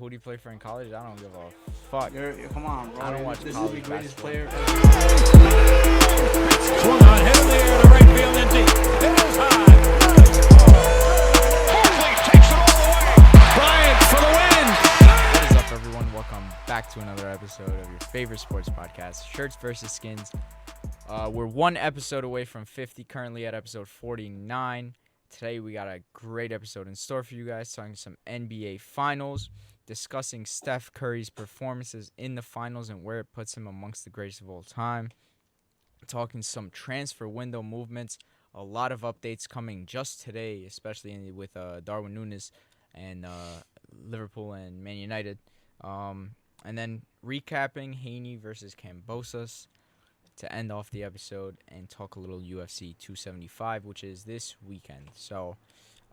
Who do you play for in college? I don't give a fuck. Come on, bro. I don't watch This college is the greatest basketball. player ever. Swung on, hit in the air to right field and deep. It is high. Barkley takes it all the way. Bryant for the win. What is up, everyone? Welcome back to another episode of your favorite sports podcast, Shirts versus Skins. We're one episode away from 50, currently at episode 49. Today we got a great episode in store for you guys, talking some NBA Finals, discussing Steph Curry's performances in the finals and where it puts him amongst the greatest of all time, talking some transfer window movements, a lot of updates coming just today, especially with Darwin Núñez and Liverpool and Man United, and then recapping Haney versus Kambosos to end off the episode and talk a little UFC 275, which is this weekend. So,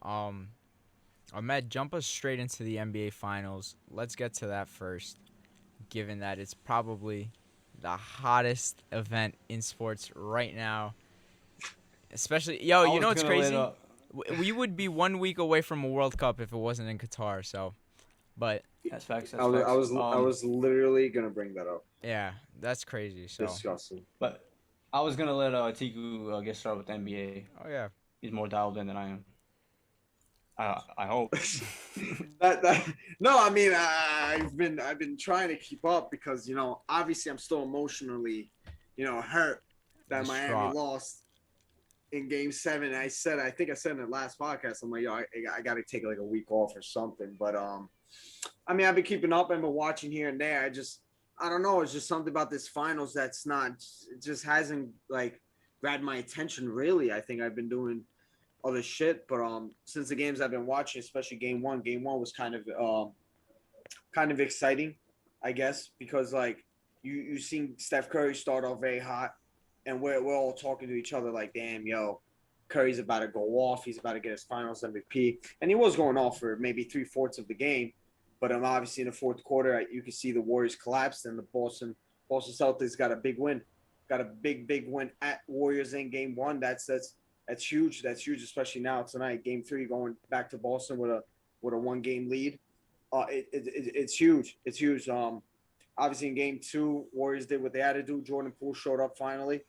Ahmed, jump us straight into the NBA Finals. Let's get to that first, given that it's probably the hottest event in sports right now. Especially, you know what's crazy? We would be 1 week away from a World Cup if it wasn't in Qatar. So, but That's facts. I was literally gonna bring that up. yeah, that's crazy. So, Disgusting. But I was gonna let Tiku get started with the NBA. oh yeah, He's more dialed in than I am. I hope. No, I mean I've been trying to keep up because obviously I'm still emotionally hurt that Distraught. Miami lost in Game 7. I think I said in the last podcast, I'm like, yo, I got to take like a week off or something. But I mean, I've been keeping up. I've been watching here and there. I don't know. It's just something about this finals it just hasn't like grabbed my attention really. I think I've been doing other shit, but since the games I've been watching, especially game one was kind of exciting, I guess, because like you seen Steph Curry start off very hot, and we're all talking to each other like, damn, yo, Curry's about to go off. He's about to get his Finals MVP, and he was going off for maybe 3/4 of the game. But obviously in the fourth quarter, you can see the Warriors collapsed, and the Boston Celtics got a big win. Got a big win at Warriors in Game 1. That's huge. That's huge, especially now tonight. Game 3 going back to Boston with a 1-game lead. It's huge. It's huge. Obviously in Game 2, Warriors did what they had to do. Jordan Poole showed up finally,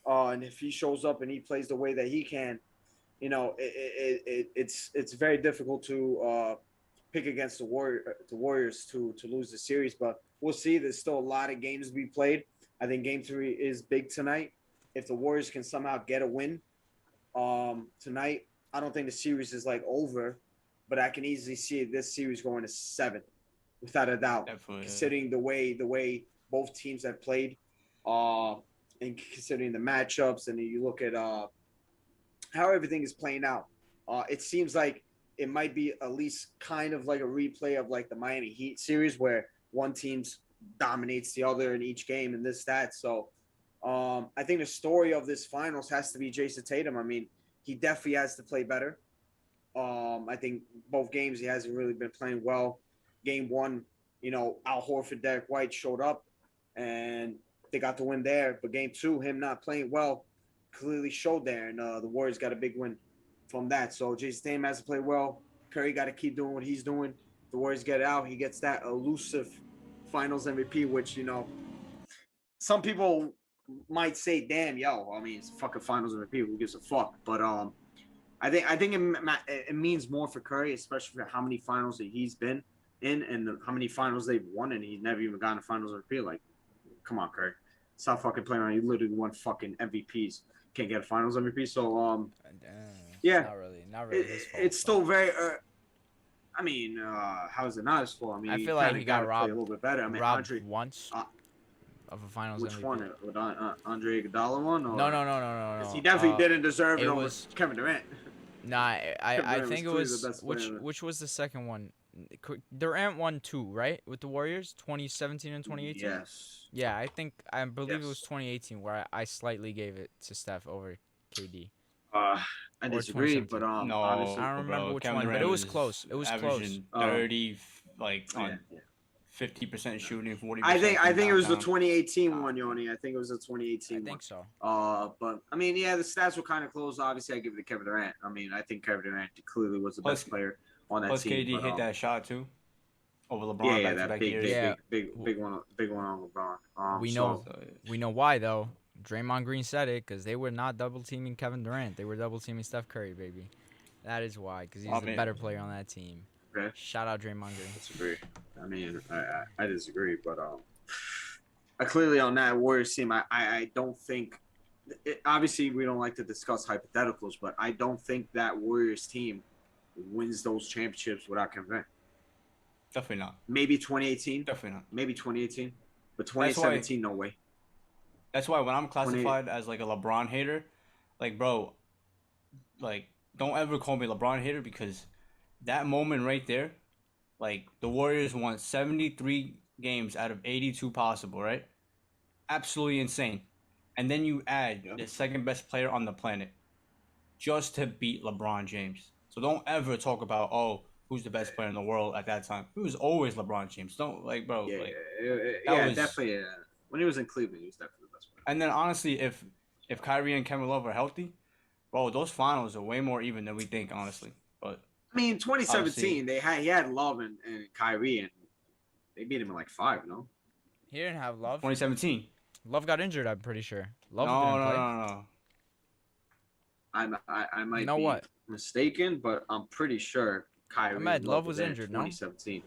and if he shows up and he plays the way that he can, it's very difficult to pick against the Warriors to lose the series, but we'll see. There's still a lot of games to be played. I think Game 3 is big tonight. If the Warriors can somehow get a win tonight, I don't think the series is like over, but I can easily see this series going to 7, without a doubt. Definitely, considering the way both teams have played, and considering the matchups, and you look at how everything is playing out, it seems like it might be at least kind of like a replay of like the Miami Heat series where one team dominates the other in each game and this, that. So I think the story of this finals has to be Jason Tatum. I mean, he definitely has to play better. I think both games he hasn't really been playing well. Game 1, Al Horford, Derek White showed up and they got the win there. But Game 2, him not playing well clearly showed there, and the Warriors got a big win from that. So Jason Tatum has to play well. Curry got to keep doing what he's doing. The Warriors get out. He gets that elusive Finals MVP, which, some people might say, damn, yo, I mean, it's fucking Finals MVP. Who gives a fuck? But I think it means more for Curry, especially for how many finals that he's been in and how many finals they've won, and he's never even gotten a Finals MVP. Like, come on, Curry. Stop fucking playing on. You literally won fucking MVPs. Can't get a Finals MVP. So, yeah. Not really his fault. It's still very I mean, how is it not his fault? I mean, I feel like he got robbed a little bit better. I mean, robbed Andre, once of a Finals which MVP. one? With Andre Iguodala one? Or? No. He definitely didn't deserve it over was Kevin Durant. Nah, I Durant think it was was clearly the best player. which was the second one. Durant won 2, right, with the Warriors, 2017 and 2018. Yes. Yeah, I believe it was Yes. 2018 where I slightly gave it to Steph over KD. I disagree, but No, honestly, I don't remember bro, which Kevin one, but Durant it was close. It was close. averaging 30, on yeah. 50% shooting, 40%. I think it was the downtown. 2018 one, Yoni. I think it was the 2018 I one. think so. But I mean, yeah, the stats were kind of close. Obviously, I give it to Kevin Durant. I mean, I think Kevin Durant clearly was the Plus- best player on that Plus team. KD but, hit that shot too. over LeBron Yeah, back to that back big, years. Yeah. big one on LeBron. We so- know we know why though. Draymond Green said it because they were not double teaming Kevin Durant. They were double teaming Steph Curry, baby. That is why, because he's the better player on that team. Okay. Shout out Draymond Green. Disagree. I mean, I disagree, but I clearly on that Warriors team, I don't think. Obviously, we don't like to discuss hypotheticals, but I don't think that Warriors team wins those championships without Kevin Durant. Definitely not. Maybe 2018. Definitely not. Maybe 2018, but 2017, no way. That's why when I'm classified as like a LeBron hater, like bro, like don't ever call me LeBron hater because that moment right there, like the Warriors won 73 games out of 82 possible, right? Absolutely insane. And then you add the second best player on the planet just to beat LeBron James. So don't ever talk about, oh, who's the best player in the world at that time. It was always LeBron James. Don't like, bro. Yeah, like, definitely. Yeah. When he was in Cleveland, he was definitely the best player. And then honestly, if Kyrie and Kevin Love are healthy, bro, those finals are way more even than we think, honestly. But I mean, 2017, he had Love and Kyrie, and they beat him in like 5, no? He didn't have Love. 2017. Love got injured, I'm pretty sure. Love No. didn't play. I might You know be what? mistaken, but I'm pretty sure Kyrie. Ahmed, and Love was there in injured, no? 2017.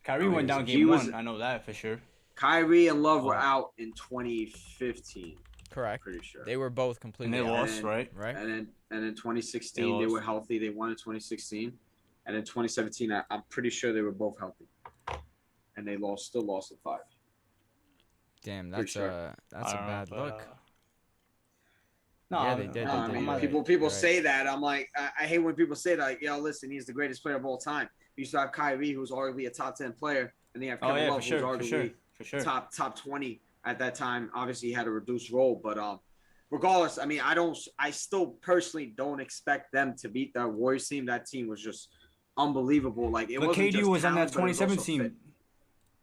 Kyrie went down game 1. I know that for sure. Kyrie and Love were out in 2015. Correct. Pretty sure. They were both And completely they out. lost, right? Right? And then 2016 they were healthy. They won in 2016, and in 2017 I'm pretty sure they were both healthy, and they still lost at 5. Damn, Pretty that's sure. that's a bad look. No, Yeah, they did. No, I mean, Right. people Right. say that. I'm like, I hate when people say that. Like, yo, listen, he's the greatest player of all time. You used to have Kyrie, who's arguably a top 10 player, and then you have Kevin Love, who's arguably top 20 at that time. Obviously, he had a reduced role, but regardless, I mean, I still personally don't expect them to beat that Warriors team. That team was just unbelievable. Like, it But wasn't KD just was on that talent, but it was also 2017. fit.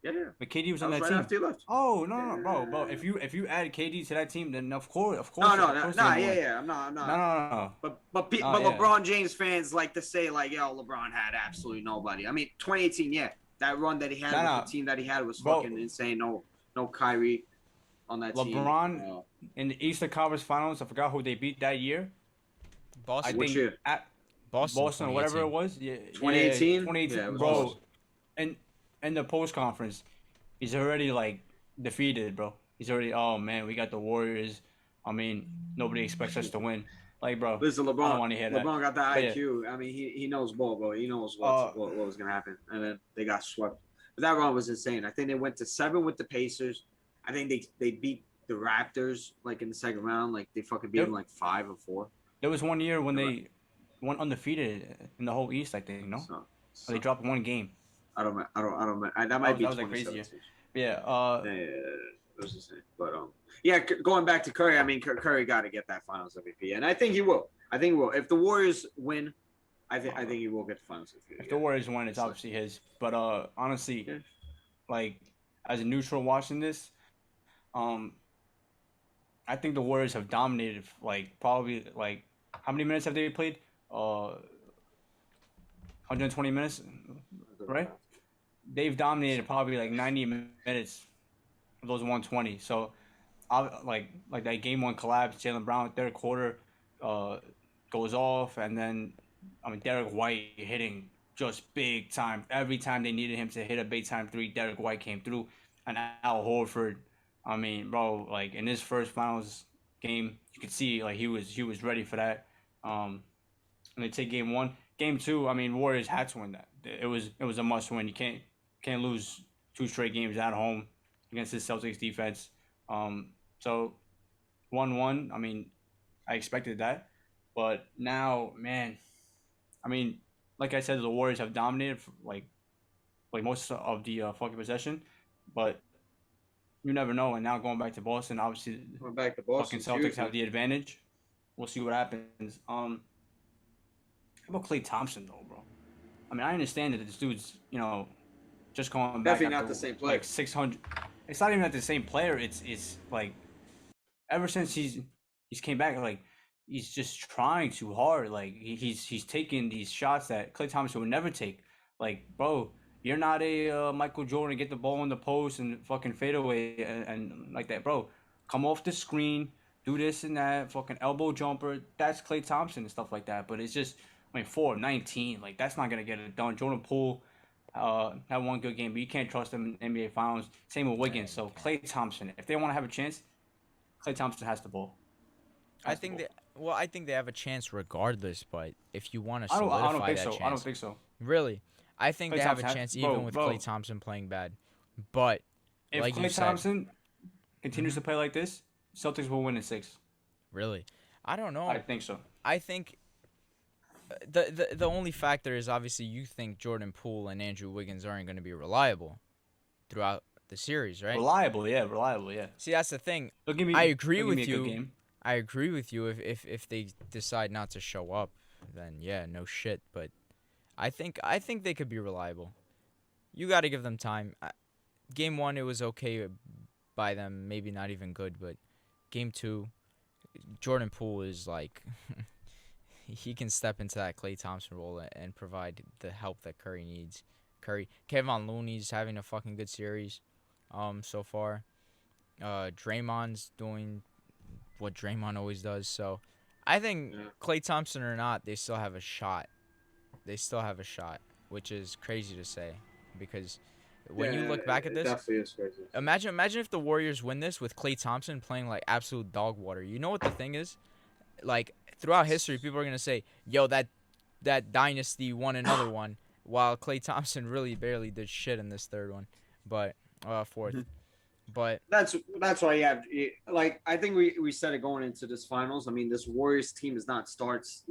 Yeah. But KD was on That that was team. right after he left. Oh no, bro. If you add KD to that team, then of course. No, of course they won. yeah. I'm not. No. But LeBron James fans like to say like, yo, LeBron had absolutely nobody. I mean, 2018, yeah, that run that he had with the team that he had was fucking insane. No Kyrie on that team. LeBron in the Eastern Conference Finals. I forgot who they beat that year. Boston. I Which think year? at Boston, whatever it was. Yeah, 2018? 2018, Yeah, it was bro. Boston. And in the post conference, he's already like defeated, bro. He's already, oh man, we got the Warriors. I mean, nobody expects us to win. Like, bro, Listen, I don't want to hear that. LeBron got the But IQ. Yeah. I mean, he knows ball, bro. He knows what was gonna happen, and then they got swept. But that run was insane. I think they went to 7 with the Pacers. I think they beat the Raptors like in the second round. Like they fucking beat them like 5 or 4. There was one year when they went undefeated in the whole East, I think, no? So they dropped 1 game. I don't. That might be that was like crazy. Yeah. It was insane. But going back to Curry, I mean, Curry got to get that Finals MVP, and I think he will. If the Warriors win, I think he will get the Finals MVP. If the Warriors win, it's obviously his. But honestly, like as a neutral watching this, I think the Warriors have dominated. Like probably like how many minutes have they played? 120 minutes, right? They've dominated probably like 90 minutes of those 120. So, like that game 1 collapse, Jaylen Brown third quarter goes off, and then Derek White hitting just big time. Every time they needed him to hit a big time 3, Derek White came through, and Al Horford. I mean, bro, like in his first finals game, you could see like he was ready for that. And they take game 1. Game 2, I mean, Warriors had to win that. It was a must win. You can't lose 2 straight games at home against this Celtics defense. So 1-1. I mean, I expected that, but now, man, I mean, like I said, the Warriors have dominated like most of the fucking possession, but you never know. And now going back to Boston, obviously, fucking Celtics have the advantage. We'll see what happens. How about Klay Thompson though, bro? I mean, I understand that this dude's, just going back. Definitely not the same player. Like 600. It's not even not the same player. It's like ever since he's came back, like he's just trying too hard. Like he's taking these shots that Klay Thompson would never take. Like, bro, You're not a Michael Jordan, get the ball in the post and fucking fade away and like that, bro. Come off the screen, do this and that, fucking elbow jumper. That's Klay Thompson and stuff like that. But it's just, 4 of 19. Like, that's not going to get it done. Jordan Poole had one good game, but you can't trust him in NBA Finals. Same with Wiggins. So, Klay Thompson, if they want to have a chance, Klay Thompson has the ball. I think they have a chance regardless, but if you want to I solidify don't think that so. chance. I don't think so. Really? I think Klay they have a Thompson chance has- even bro, with bro. Klay Thompson playing bad. But If like you Klay said, Thompson continues to play like this, Celtics will win in 6. really, I don't know. I think so. I think the only factor is obviously you think Jordan Poole and Andrew Wiggins aren't going to be reliable throughout the series, right? Reliable, yeah. See, that's the thing. They'll give me, I agree they'll give with me a good you. game. I agree with you. If they decide not to show up, then yeah, no shit. But I think they could be reliable. You got to give them time. Game 1, it was okay by them, maybe not even good, but Game 2, Jordan Poole is like he can step into that Klay Thompson role and provide the help that Curry needs. Kevin Looney's having a fucking good series, so far. Draymond's doing what Draymond always does. So, I think Klay Thompson or not, they still have a shot. Which is crazy to say, because when you look back at this, definitely is crazy. imagine if the Warriors win this with Klay Thompson playing like absolute dog water. You know what the thing is? Like, throughout history, people are gonna say, "Yo, that dynasty won another one," while Klay Thompson really barely did shit in this third one, but fourth. But That's why you have like I think we said it going into this finals. I mean, this Warriors team is not stars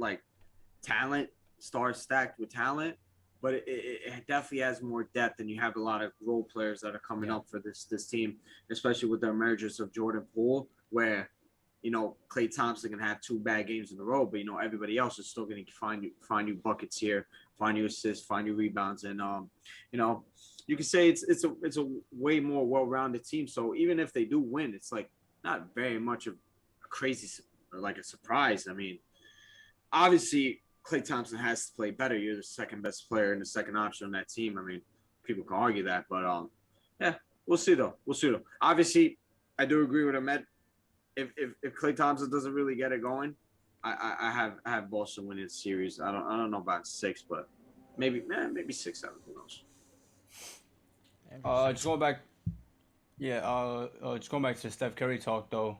stacked with talent, but it definitely has more depth, and you have a lot of role players that are coming up for this team, especially with the emergence of Jordan Poole, where Klay Thompson can have 2 bad games in a row, but everybody else is still going to find you buckets here, find you assists, find you rebounds, and you can say it's a way more well-rounded team. So even if they do win, it's like not very much of a crazy like a surprise. I mean, obviously Klay Thompson has to play better. You're the second best player and the second option on that team. I mean, people can argue that, but yeah, we'll see though. Obviously, I do agree with Ahmed. If Klay Thompson doesn't really get it going, I have Boston winning the series. I don't know about 6, but maybe 6-7. Who knows? Just going back to Steph Curry talk though.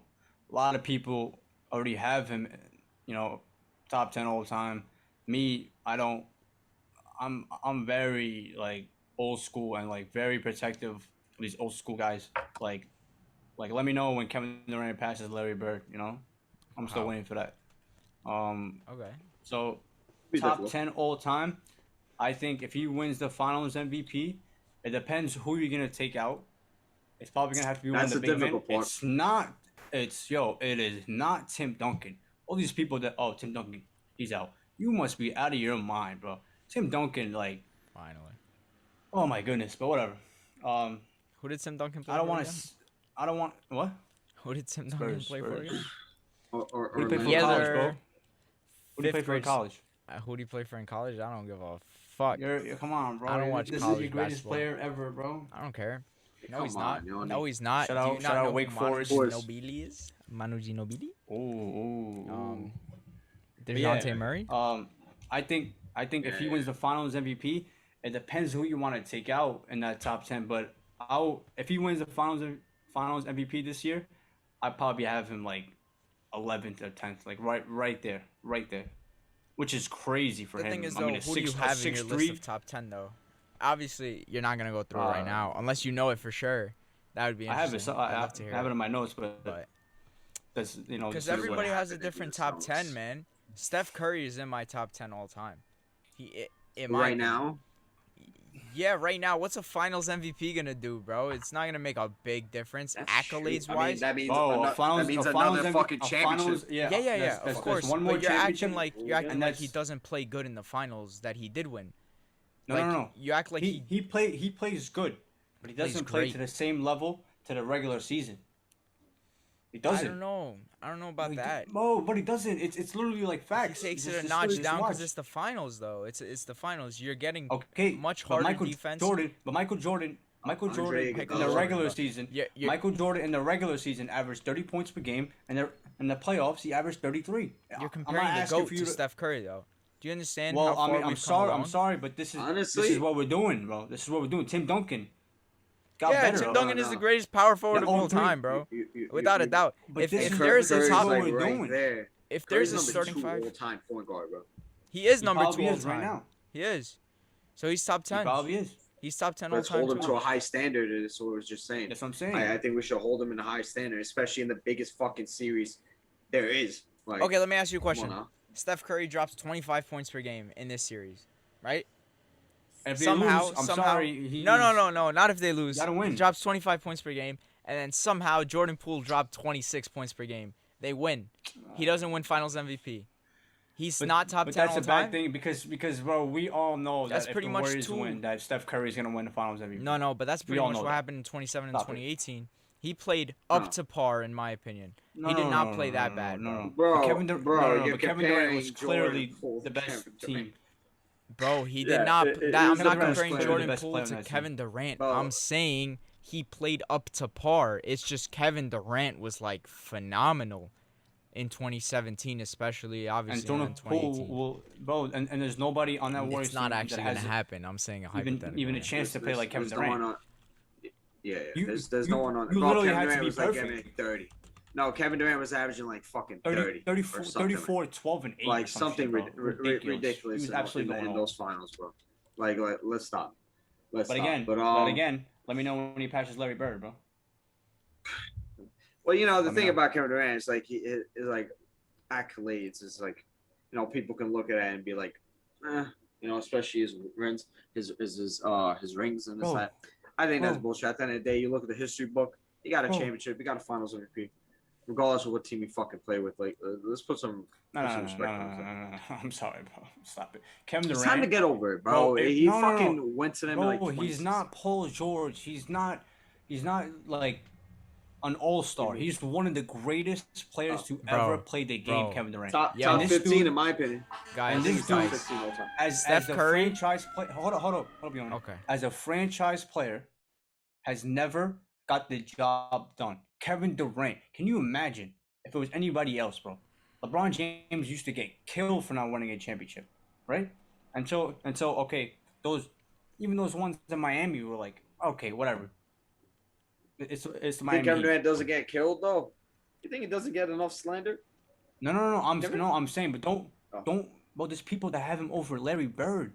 A lot of people already have him, top 10 all time. Me, I don't. I'm very like old school and like very protective of these old school guys. Like let me know when Kevin Durant passes Larry Bird. I'm still waiting for that. okay. So Be top difficult. 10 all time. I think if he wins the Finals MVP, it depends who you're gonna take out. It's probably gonna have to be one of That's the the big men. difficult part. It is not Tim Duncan. All these people Tim Duncan, he's out. You must be out of your mind, bro. Tim Duncan, like, Finally. oh my goodness, but whatever. Who did Tim Duncan play I don't for want again? to. I don't want what? Who did Tim Duncan play for Spurs. again? Or Who do you play for Yeah, in college, they're bro? Who do you play fifth for in grade- college? Who do you play for in college? I don't give a fuck. Come on, bro. I don't watch This college is your greatest basketball. player ever, bro. I don't care. No, Come he's on, not. Yoni. No, he's not. Shout Do you out- not shout out know Wake who Manu Forest. Ginobili is? Manu Ginobili? Ooh. But DeJounte Murray? I think if he wins the Finals MVP, it depends who you want to take out in that top 10. But if he wins the Finals MVP this year, I'd probably have him like 11th or 10th, like right there, which is crazy for The him. thing is, I though, mean, who do you have in your list of top 10, though? Obviously, you're not going to go through it right now, unless you know it for sure. That would be I have interesting. it. I'd love to hear I have it it. in my notes, but that's Because this is everybody what- has a different top 10, man. Steph Curry is in my top 10 all time. right now. Yeah, right now. What's a Finals MVP gonna do, bro? It's not gonna make a big difference, accolades wise. that means Oh, another, a finals, that means a another finals fucking a championship. finals- yeah, that's of course. one more But you're championship. acting like and he that's- doesn't play good in the finals that he did win. No. You act like he plays good, but he plays doesn't play great. to the same level to the regular season. He doesn't. I don't know about that. No, but he doesn't. It's literally like He facts. takes it Just- a just notch literally down just because watch. it's the finals, though. It's the finals. You're getting Okay, much but harder Michael defense. Michael Jordan Andre in the Iguodala. regular season. You're- Michael Jordan in the regular season averaged 30 points per game, and in the playoffs he averaged 33. You're I'm not comparing the asking GOAT for you to Steph Curry, though. Do you understand Well, how far I mean, we've I'm come sorry, along? I'm sorry, but this Honestly- is what we're doing, bro. This is what we're doing. Tim Duncan got Yeah, better. Tim bro. Duncan is the greatest power forward Yeah, of all 0-3. time, bro. You- Without a doubt. But If this is- there's a Curry's top, what we're doing. there. if Curry's there's a number starting 2 five, all-time point guard, bro. he is He number 2 probably all is time. right now. He is. So he's top He 10. probably is. He's top 10 all Let's time hold him too. to a high standard. Is what I was just saying. That's what I'm saying. I think we should hold him in a high standard, especially in the biggest fucking series there is. Like, Okay, let me ask you a come on question. now. Steph Curry drops 25 points per game in this series, right? And if they Somehow, lose, I'm somehow. sorry. No, not if they lose. Gotta win. He drops 25 points per game, and then somehow Jordan Poole dropped 26 points per game. They win. He doesn't win Finals MVP. He's not top 10 But that's all a bad time. thing because bro, we all know That's that pretty if the much Warriors two- win, that Steph Curry is gonna win the Finals MVP. No, but that's pretty all much know what that. happened in 27 and Stop it. 2018. He played up No. to par, in my opinion. No, He did no, not no, play no, that no, bad, no, no. Bro, But Kevin you're but Kevin Durant was comparing clearly Jordan Poole the to best Kevin team. Durant. Bro, he did Yeah, not. it I'm was not the best comparing player, Jordan the best Poole player to on that team. Kevin Durant. Bro. I'm saying he played up to par. It's just Kevin Durant was like phenomenal in 2017, especially obviously And Jordan in Poole 2018. will, bro, and there's nobody on that Warriors It's not team actually that gonna has happen. I'm saying a hypothetical. even a chance to play like Kevin There's no one Durant. on- Yeah, You- there's no one on. you Bro, literally Kevin had to Durant be was like perfect. getting 30. No, Kevin Durant was averaging like fucking 30, 30 or something. 34, 12, and 8. Like or some something shit, bro. ridiculous He was in, absolutely in, going in off. those finals, bro. Like, let's stop. Let's But stop. again, but again, let me know when he passes Larry Bird, bro. well, you know, the Let me thing know. about Kevin Durant is like is like accolades is like, you know, people can look at it and be like, you know, especially his rings, his rings and this Bro. that. I think that's Bro. bullshit. At the end of the day, you look at the history book. He got a Bro. championship. He got a Finals MVP. Regardless of what team you fucking play with, like let's put some. No, put no, some no, no, respect no, on no, him. no. I'm sorry, bro. Stop it. Kevin It's Durant. time to get over it, bro. Bro, He no, no, no. fucking went to them Bro, like 20 he's not Paul George. He's not like an all-star. He's one of the greatest players to Bro, ever play the game, bro. Kevin Durant. top Yeah, top this 15 dude- in my opinion. Guys, And I think this he's top dude- 15 all time. As Steph a Curry- franchise player, hold up, Bjorn. Okay. As a franchise player, has never got the job done. Kevin Durant. Can you imagine if it was anybody else, bro? LeBron James used to get killed for not winning a championship, right? And so okay, those ones in Miami were like, okay, whatever. It's the You think Miami. Kevin Heat. Durant doesn't get killed though? You think he doesn't get enough slander? No. I'm saying, but don't. Well, there's people that have him over Larry Bird.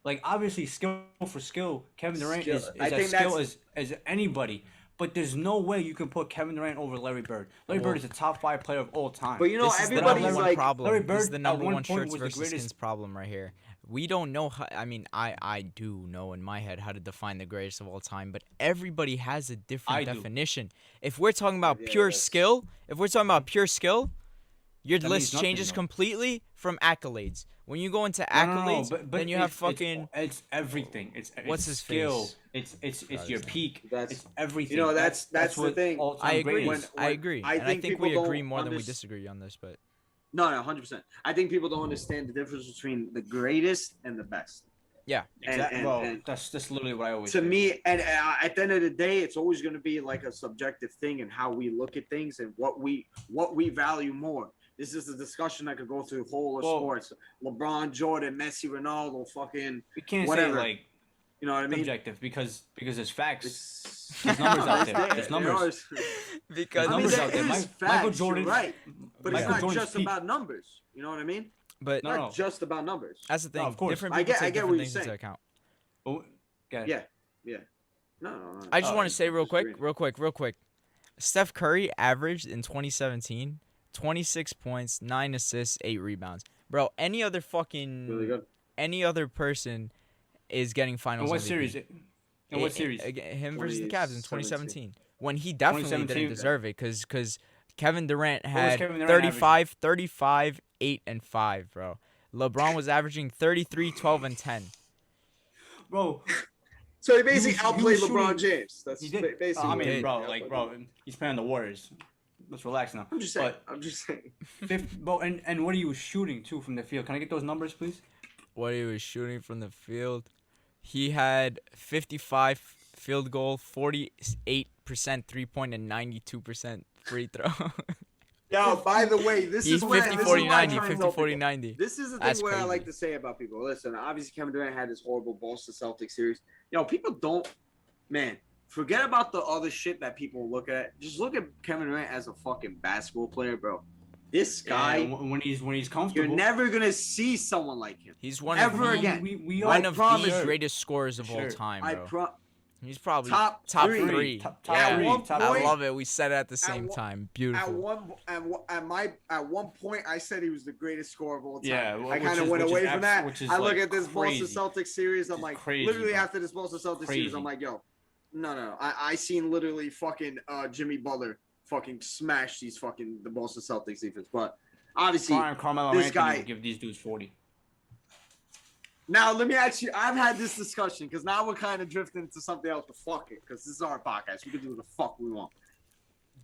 Like obviously, skill for skill, Kevin Durant Skill. is I as think skill that's- as anybody. But there's no way you can put Kevin Durant over Larry Bird. Larry Bird is a top 5 player of all time. But you know, This is the everybody's number one like, problem. Larry This is Bird the at number one one point shirts was the versus greatest- skins problem right here. We don't know how. I mean, I do know in my head how to define the greatest of all time, but everybody has a different I do. definition. If we're talking about Yeah, pure that's- skill, your That list means nothing, changes though. completely from accolades. When you go into No, accolades, but then you have it's fucking. It's everything. It's What's his skill. face? It's your peak. That's- It's everything. you know, that's the what thing. all-time I agree. great is. I agree. I And I think think people we agree don't more than we underst- disagree on this, but No, 100%. I think people don't understand the difference between the greatest and the best. yeah. Exactly. and- That's literally what I always To say. me, and at the end of the day, it's always going to be like a subjective thing and how we look at things and what we value more. This is a discussion that could go through whole of Well- sports. LeBron, Jordan, Messi, Ronaldo, fucking, we can't whatever. say like you know what I mean? subjective because there's facts. It's, There's numbers out there. Yeah, There's you know, numbers. Because I mean, numbers there out there. is Michael facts, you're Jordan, right? But it's Michael not Jordan's just peak. about numbers. You know what I mean? but No, Not just about numbers. that's the thing. of course. Different I people get- I take get different what you're things into saying. account. Oh, okay. Yeah. No. I just Oh, want to say real quick. Disagree. Steph Curry averaged in 2017 26 points, 9 assists, 8 rebounds. Bro, any other fucking Really good. any other person is getting In finals what MVP. series? In what series? Him versus the Cavs in 2017. 2017. When he definitely 2017. didn't deserve it cuz Kevin Durant was had Kevin Durant 35, 8 and 5, bro. LeBron was averaging 33, 12 and 10. Bro, So he basically He was outplayed shooting- LeBron James. That's he did. basically. I what mean, he did. bro, did. like, bro, he's playing the Warriors. let's relax now. I'm just saying. And what are you shooting too from the field? Can I get those numbers, please? What he was shooting from the field, he had 55 field goal, 48% 3-point, and 92% free throw. Yo, by the way, this He's is where 50, this 40, is where I 90, try and 50, help 40, people. 90. This is the That's thing where I crazy. like to say about people. Listen, obviously Kevin Durant had his horrible Boston Celtics series. People don't, man, forget about the other shit that people look at. Just look at Kevin Durant as a fucking basketball player, bro. This guy, when he's comfortable, you're never gonna see someone like him. He's one Ever of the, again. one of the promise- greatest scorers of all Sure. time, I bro. He's probably top top three. three. Top Yeah, three. Top I three. love it. We said it at the same one- time. At Beautiful. one point, I said he was the greatest scorer of all time. Yeah, I which kind of is- went which away is from abs- that. which is, I look like, at this crazy. Boston Celtics series. I'm Which is like, crazy, literally bro. after this Boston Celtics series, Crazy. I'm like, yo, no. I seen literally fucking Jimmy Butler fucking smash the Boston Celtics defense. But obviously, Carmelo this Anthony guy- would give these dudes 40. now let me ask you. I've had this discussion because now we're kind of drifting into something else. But fuck it, because this is our podcast. We can do what the fuck we want.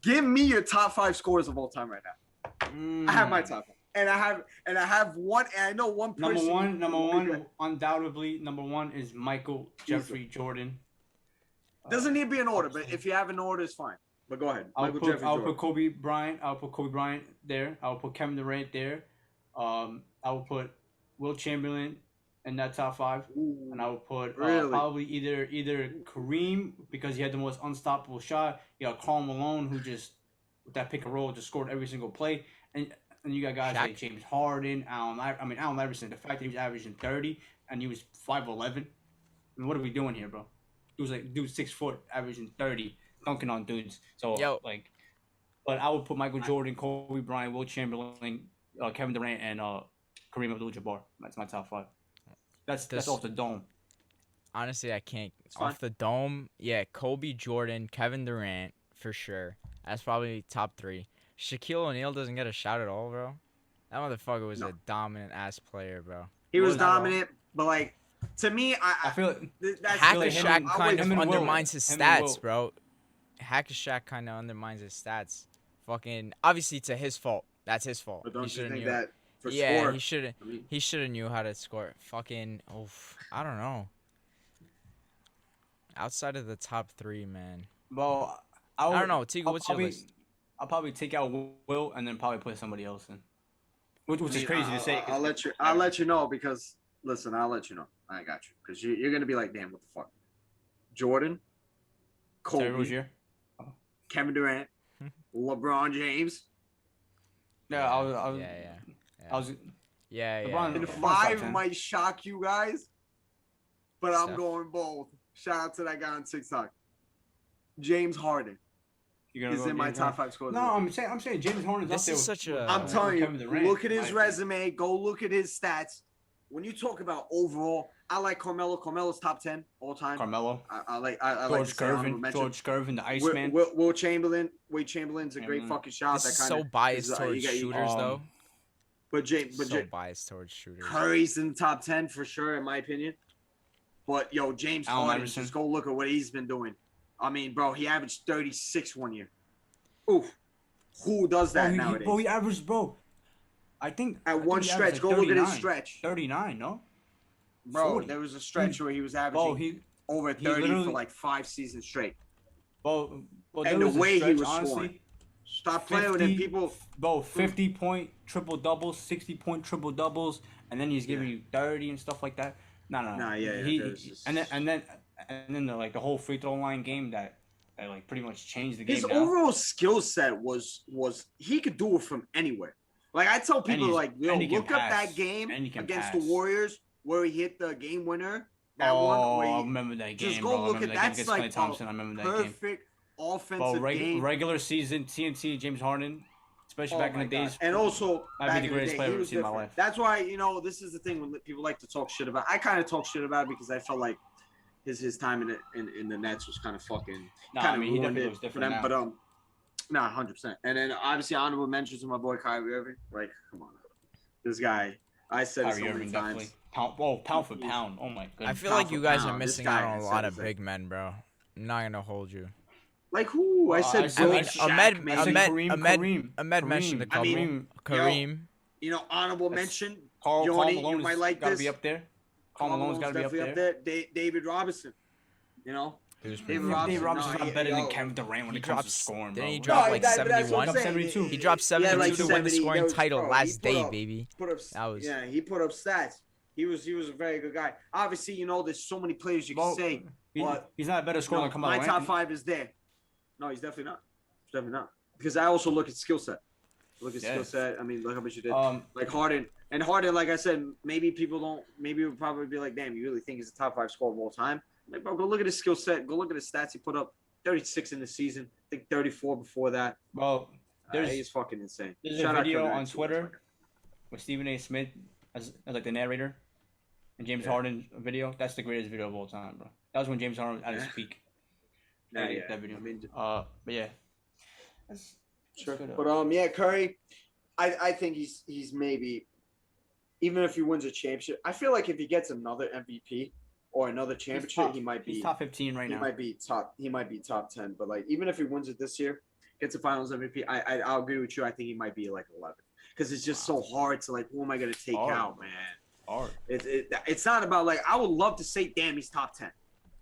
Give me your top 5 scorers of all time right now. I have my top 5. And I have one, and I know one person. Number one, undoubtedly, number one is Michael Jeffrey Jordan. Doesn't need to be in order, but if you have an order, it's fine. But go ahead. I'll Michael Jeffrey put Jordan. Kobe Bryant. I'll put Kobe Bryant there. I'll put Kevin Durant there. I will put Will Chamberlain in that top 5, Ooh, and I would put really? probably either Kareem because he had the most unstoppable shot. You got Karl Malone who just with that pick and roll just scored every single play, and you got guys Shaq. like James Harden, Allen Iverson. The fact that he was averaging 30 and he was 5'11". I mean, what are we doing here, bro? He was like 6 foot, averaging 30, dunking on dudes. So but I would put Michael Jordan, Kobe Bryant, Will Chamberlain, Kevin Durant, and Kareem Abdul-Jabbar. That's my top 5. That's off the dome. Honestly, I can't. fine. Off the dome, yeah, Kobe, Jordan, Kevin Durant, for sure. That's probably top 3. Shaquille O'Neal doesn't get a shout at all, bro. That motherfucker was a dominant-ass player, bro. He was Not at all. dominant, but like to me, I feel that's Hack like a him Shaq and- kind of him and Will. undermines his Him and Will. stats, bro. Hack a Shaq kind of undermines his stats. Fucking, obviously, it's his fault. That's his fault. But He don't you shoulda think knew. that for Yeah, score? he should I mean, have knew how to score. Fucking, I don't know. Outside of the top 3, man. well, I don't know. Tigo, what's your list? I'll probably take out Will and then probably put somebody else in. Which is crazy to say. I'll let you know because listen, I'll let you know. I got you because you're gonna be like, damn, what the fuck? Jordan, Terry Kobe, Rozier. Kevin Durant, LeBron James. Yeah, I was. Yeah. I was. Yeah. LeBron- And LeBron's top 5 10. might shock you guys, but I'm Steph. going bold. Shout out to that guy on TikTok. James Harden You're is in my top 5 scorers. No, I'm saying James Harden's This up there. is with- such a- I'm telling Kevin you, Durant, look at in his my resume. Go look at his stats. When you talk about overall, I like Carmelo. Carmelo's top 10 all time. Carmelo, I like to George say honorable Gervin, mention. George Gervin, the Iceman. Will Chamberlain. Wade Chamberlain's a great Chamberlain. fucking shot. This That is kind so of biased is, towards you shooters, though. But Biased towards shooters. Curry's in the top 10 for sure, in my opinion. But yo, James Allen Harden, Iverson. just go look at what he's been doing. I mean, bro, he averaged 36 one year. Oof. Who does that nowadays? He averaged, bro. I think At one he stretch, averaged go like look at his 39. stretch. 39, no? Bro, 40. there was a stretch where he was averaging Bro, he over he 30 for literally- like 5 seasons straight. Well, And there the was a way he stretch, was honestly, scoring. Stop playing with him, 50 people. Bro, 50-point triple doubles, 60-point triple doubles, and then he's giving Yeah. you 30 and stuff like that. No. Nah, yeah, He, there's just- and then the whole free throw line game that like pretty much changed the game. His now. overall skill set was he could do it from anywhere. Like I tell people, he's- like, yo, and he can look up pass. that game And he can against pass. the Warriors where he hit the game winner. That Oh, one where I he remember that game. just go bro. I look remember at that game that's against like Klay Thompson. I remember that game. perfect offensive Bro, game. regular season TNT James Harden, especially Oh back in my the days. God. And also, Might be back the in greatest day, player he I've ever was seen in my different. life. That's why, this is the thing when people like to talk shit about. I kind of talk shit about it because I felt like his time in the Nets was kind of fucking Nah, kind I of mean, he ruined definitely it looks for different them. now. But 100%. And then obviously honorable mentions to my boy Kyrie Irving. Like, come on, this guy. I said it so Kyrie many Irving times. definitely. Pound for pound. Oh my goodness. I feel like you guys are pound. This missing guy out on has a lot of everything. big men, bro. I'm not gonna hold you. Like who? I said I mean, Shaq, Ahmed maybe. Ahmed mentioned a I couple. mean, Kareem. Honorable mention. Carl Yoni, Malone you might has like got to this. be up there. Carl Karl Malone's got to be up definitely there. David Robinson. He was David pretty Robinson. Dave Robinson's no, not better than yo, Kevin Durant when He it comes to drops- scoring, didn't bro. he drop, like, that's what I'm 71? saying. 72. He dropped He had, 72 to win the 70. scoring There was- title bro, last day, up, baby. That was- he put up stats. He was a very good guy. Obviously, there's so many players you can Well, say. But he's not a better scorer than Carmelo my top Anthony. 5 is there. No, he's definitely not. He's definitely not. Because I also look at skill set. Skill set. I mean, look how much you did. Like Harden. And Harden, like I said, maybe people don't. Maybe would probably be like, damn, you really think he's the top 5 scorer of all time? Like, bro, go look at his skill set. Go look at his stats. He put up 36 in the season. I think 34 before that. Well, He's fucking insane. there's Shout a out video Kevin on Durant. Twitter with Stephen A. Smith as like the narrator, and James Harden video. That's the greatest video of all time, bro. That was when James Harden was at his peak. That video. I mean, But yeah. That's sure. good, But Curry, I think he's maybe, even if he wins a championship, I feel like if he gets another MVP or another championship, he might be He's top 15 right now. He might be top 10. But like, even if he wins it this year, gets a Finals MVP, I'll agree with you. I think he might be like 11 because it's just so hard to like, who am I gonna take out, man? Hard. It's not about like, I would love to say, damn, he's top 10.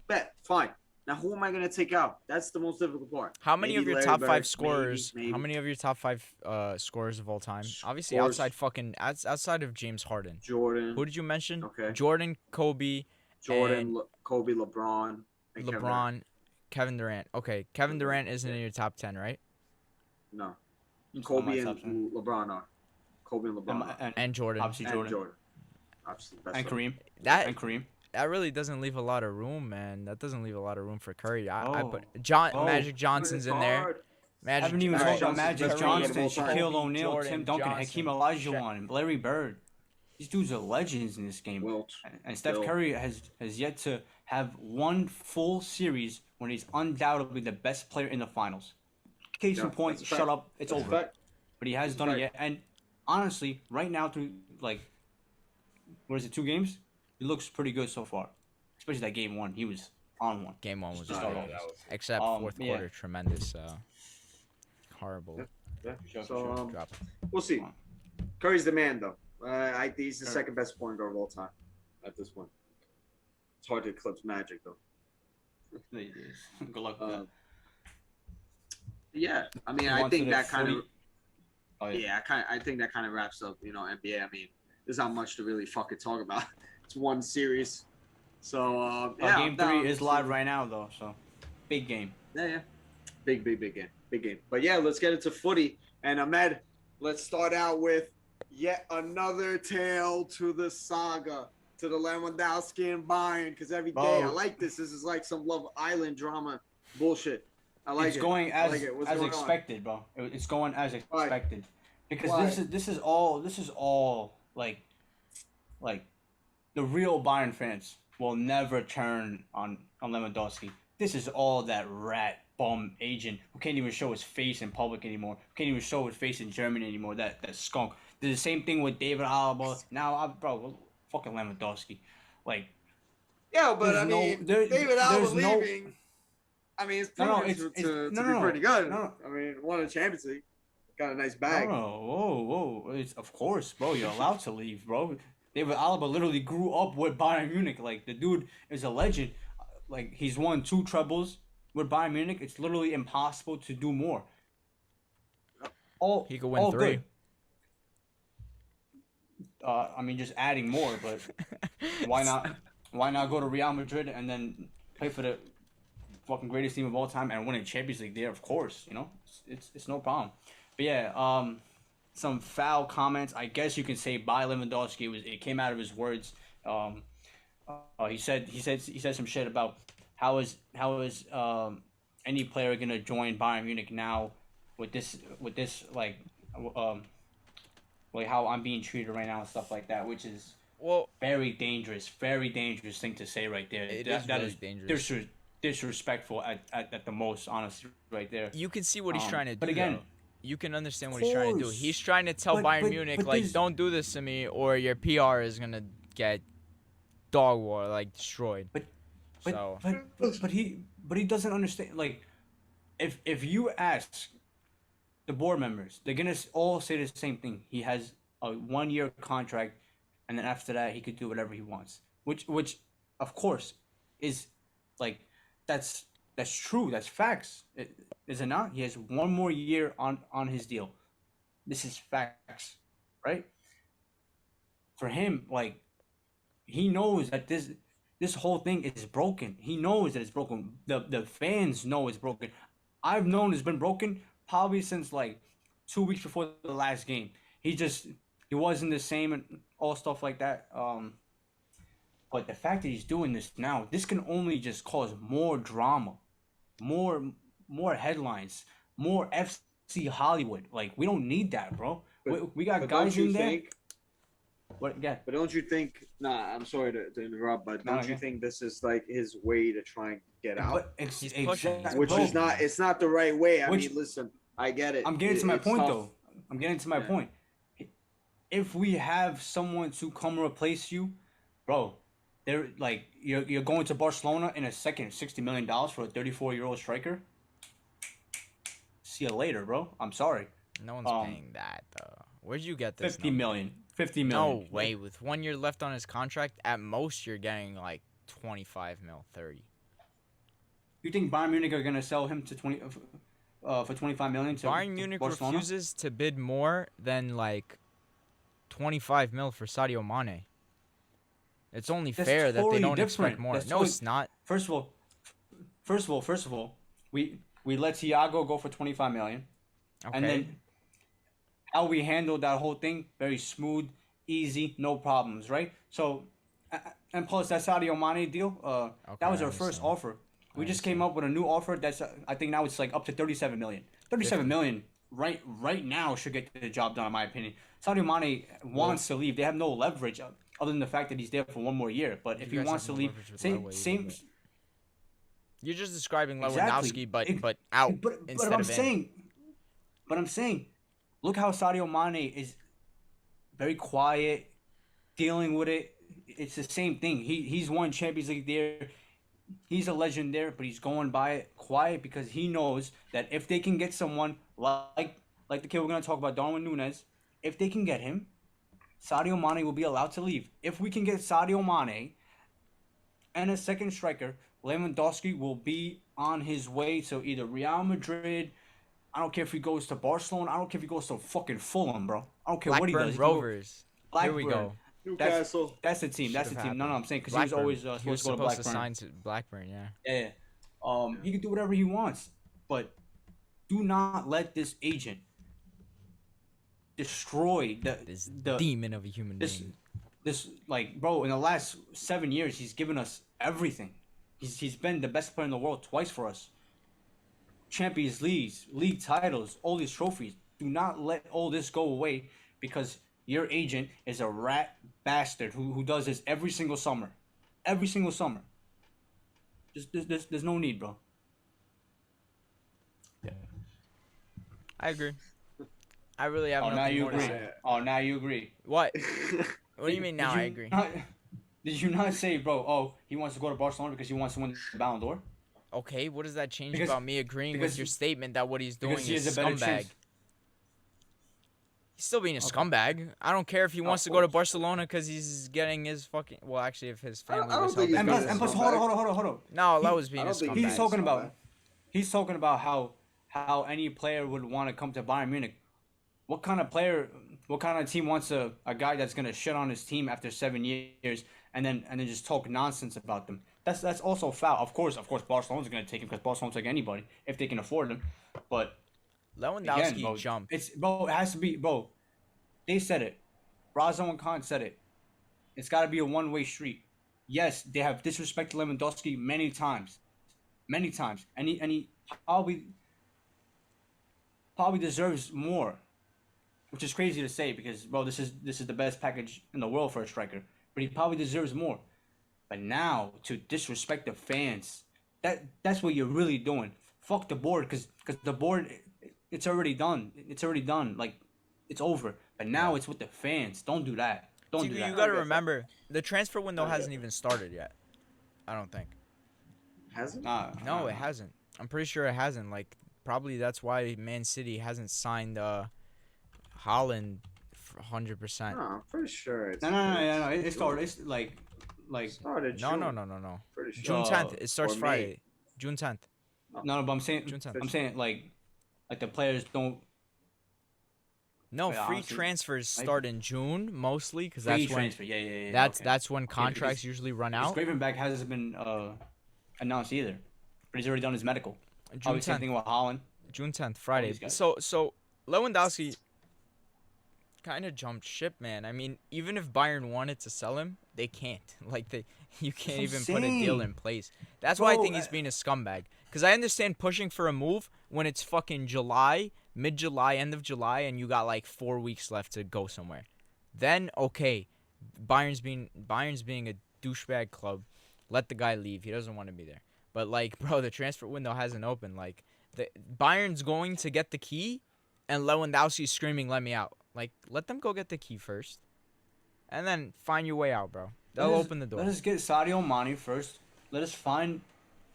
Bet, fine. Now, who am I going to take out? That's the most difficult part. How many Maybe of your Larry top Bird, 5 scorers? maybe. How many of your top 5 scorers of all time? Obviously, Scores. outside of James Harden. Jordan. Who did you mention? Okay. Jordan, Kobe, and Kobe, LeBron. And LeBron, Kevin Durant. Okay, Kevin Durant isn't in your top 10, right? No. He's not Kobe my and top 10. LeBron are. Kobe and LeBron are. And Jordan. Obviously And Jordan. Obviously, that's And right. Kareem. That And Kareem. that really doesn't leave a lot of room, man. That doesn't leave a lot of room for Curry. I Oh. put Oh. Magic Johnson's in there. Hard. Magic. Haven't even Magic talked about Johnson's Magic best Johnson, player of all time. Shaquille O'Neal, Jordan, Tim Duncan, Johnson, Hakeem Olajuwon, Larry Bird. These dudes are legends in this game. Wilt. And Steph Bill. Curry has yet to have one full series when he's undoubtedly the best player in the finals. Case in Yeah, point, that's a shut fact. up, it's That's a over. fact. But he has That's a done it fact. yet. And honestly, right now through like, what is it, 2 games? He looks pretty good so far. Especially that game 1, he was on one. Game 1 was Just horrible. start off. Except fourth yeah. quarter, tremendous. Horrible. Yeah. Sure, So, sure. Drop. we'll see. Curry's the man, though. I think he's the Sure. second best point guard of all time at this point. It's hard to eclipse Magic, though. Good luck with that. Yeah, I mean, You I want to think the that kind of. Footy? Oh, I think that kind of wraps up, NBA. I mean, there's not much to really fucking talk about. It's one series, so yeah. Game 3 is live right now though, so big game. Yeah. Big game. But yeah, let's get into footy. And Ahmed, let's start out with yet another tale to the saga, to the Lewandowski and Bayern. Because every day I like this. This is like some Love Island drama bullshit. I like It's it. going I as like it. What's as going on? expected, bro. It's going as expected. Because Why? this is all like the real Bayern fans will never turn on Lewandowski. This is all that rat bum agent who can't even show his face in public anymore. Who can't even show his face in Germany anymore. That skunk. There's the same thing with David Alaba. Now, bro, fucking Lewandowski. Like, Yeah, but There's I mean, there's David Alba no- leaving. I mean, it's No, proven it's- to no, be no, pretty good. no. I mean, won a Champions League, got a nice bag. whoa. It's, of course, bro. You're allowed to leave, bro. David Alaba literally grew up with Bayern Munich. Like, the dude is a legend. Like, he's won 2 trebles with Bayern Munich. It's literally impossible to do more. He could win 3. Good. I mean, just adding more, but why not? Why not go to Real Madrid and then play for the fucking greatest team of all time and win a Champions League there? Of course, it's no problem. But yeah, some foul comments. I guess you can say by Lewandowski. It came out of his words. He said some shit about how is any player gonna join Bayern Munich now with this like how I'm being treated right now and stuff like that, which is very dangerous thing to say right there. That is dangerous. Disrespectful at the most, honestly, right there. You can see what he's trying to do. But again, though. You can understand what he's trying to do. He's trying to tell Bayern Munich, like, don't do this to me, or your PR is gonna get dog war, like, destroyed. But he doesn't understand. Like, if you ask the board members, they're gonna all say the same thing. He has a 1 year contract, and then after that, he could do whatever he wants. Which, of course, is like that's true. That's facts. Is it not? He has 1 more year on his deal. This is facts, right? For him, like he knows that this whole thing is broken. He knows that it's broken. The fans know it's broken. I've known it's been broken probably since like 2 weeks before the last game. He wasn't the same and all stuff like that. But the fact that he's doing this now, this can only just cause more drama, more headlines, more FC Hollywood. Like we don't need that, bro. We got guys in there. What? Yeah. But don't you think? Nah, I'm sorry to interrupt, but don't you think this is like his way to try and get out? But He's pushing. Which is not. It's not the right way. I mean, listen, I get it. I'm getting to my point tough. though. I'm getting to my point. If we have someone to come replace you, bro, they're like you're going to Barcelona in a second, $60 million for a 34-year-old striker. See you later, bro. I'm sorry. No one's paying that though. Where'd you get this? 50 million. 50 million. No way. With 1 year left on his contract, at most you're getting like 25 mil, 30. You think Bayern Munich are gonna sell him to for 25 million to Bayern Munich Barcelona? refuses to bid more than like 25 mil for Sadio Mane. It's only That's fair that they totally don't expect different. more. That's No, totally- it's not. First of all, we let Thiago go for 25 million. Okay. And then how we handled that whole thing, very smooth, easy, no problems, right? So, and plus that Sadio Mane deal, that was I our first understand. offer. We just came up with a new offer that's, I think now it's like up to 37 million. 37 million right now should get the job done, in my opinion. Sadio Mane wants to leave. They have no leverage other than the fact that he's there for 1 more year. But if he guys wants to have no leave, leverage with same, Lewandowski, same. You're just describing Exactly. Lewandowski, but out But instead I'm of in. saying, look how Sadio Mane is very quiet, dealing with it. It's the same thing. He's won Champions League there. He's a legend there, but he's going by it quiet because he knows that if they can get someone like the kid we're gonna talk about, Darwin Núñez, if they can get him, Sadio Mane will be allowed to leave. If we can get Sadio Mane and a second striker, Lewandowski will be on his way to either Real Madrid. I don't care if he goes to Barcelona. I don't care if he goes to fucking Fulham, bro. I don't care what he Blackburn does. He can go- Rovers. Here we go. Newcastle. That's the team. That's the team. No, I'm saying because he was always he was supposed to go to supposed to Blackburn. sign to Blackburn, yeah. Yeah. He can do whatever he wants, but do not let this agent destroy This the demon of a human this being. this like, bro. In the last 7 years, he's given us everything. He's been the best player in the world twice for us. Champions Leagues, league titles, all these trophies. Do not let all this go away because your agent is a rat bastard who does this every single summer. Every single summer. There's no need, bro. I agree. I really have Oh, now nothing you more to agree. say. Oh, now you agree. What? What do you mean now I agree? Did you not say, bro, oh, he wants to go to Barcelona because he wants to win the Ballon d'Or? Okay, what does that change Because- about me agreeing with because- your statement that what he's doing Because he is has a better scumbag? chance. He's still being a scumbag. I don't care if he wants to go to Barcelona because he's getting his fucking. Well, actually, if his family don't was think he's helping. And being plus, a hold scumbag. on. No, that he- was being I a don't think scumbag. He's talking about scumbag. he's talking about how any player would want to come to Bayern Munich. What kind of player, what kind of team wants a guy that's gonna shit on his team after 7 years and then just talk nonsense about them? That's also foul. Of course, Barcelona's gonna take him because Barcelona will take anybody if they can afford him. But Lewandowski again, bro, jumped. it has to be, bro. They said it. Razo and Khan said it. It's got to be a one-way street. Yes, they have disrespected Lewandowski many times, and he probably deserves more, which is crazy to say because, bro, this is the best package in the world for a striker. But he probably deserves more. But now to disrespect the fans, that's what you're really doing. Fuck the board, because the board, it's already done. It's already done. Like, it's over. But now it's with the fans. Don't do that. Don't do that. You gotta remember, the transfer window hasn't even started yet. I don't think. Has it? Nah, No, it hasn't. I'm pretty sure it hasn't. Like, probably that's why Man City hasn't signed Holland for 100%. No, I'm pretty sure it's. No. It started. It's like started No, June. no. Pretty sure. June 10th. It starts or May. Friday. June 10th. no, but I'm saying June 10th. I'm saying like the players don't. No, Yeah, free honestly, transfers like- start in June mostly because Free that's when transfer. Yeah. that's when contracts because- usually run Because out. Gravenberg hasn't been announced either, but he's already done his medical. June Probably same 10th. thing with Holland. June 10th, Friday. these guys. So Lewandowski kind of jumped ship, man. I mean, even if Bayern wanted to sell him, they can't. Like you can't even That's what put I'm a deal saying. in place. That's why I Bro, think he's being a scumbag. Because I understand pushing for a move when it's fucking July, mid-July, end of July, and you got like 4 weeks left to go somewhere. Then okay, Bayern's being a douchebag club. Let the guy leave. He doesn't want to be there. But like, bro, the transfer window hasn't opened. Like, the Bayern's going to get the key, and Lewandowski's screaming, "Let me out!" Like, let them go get the key first, and then find your way out, bro. They'll open the door. Let us get Sadio Mane first. Let us find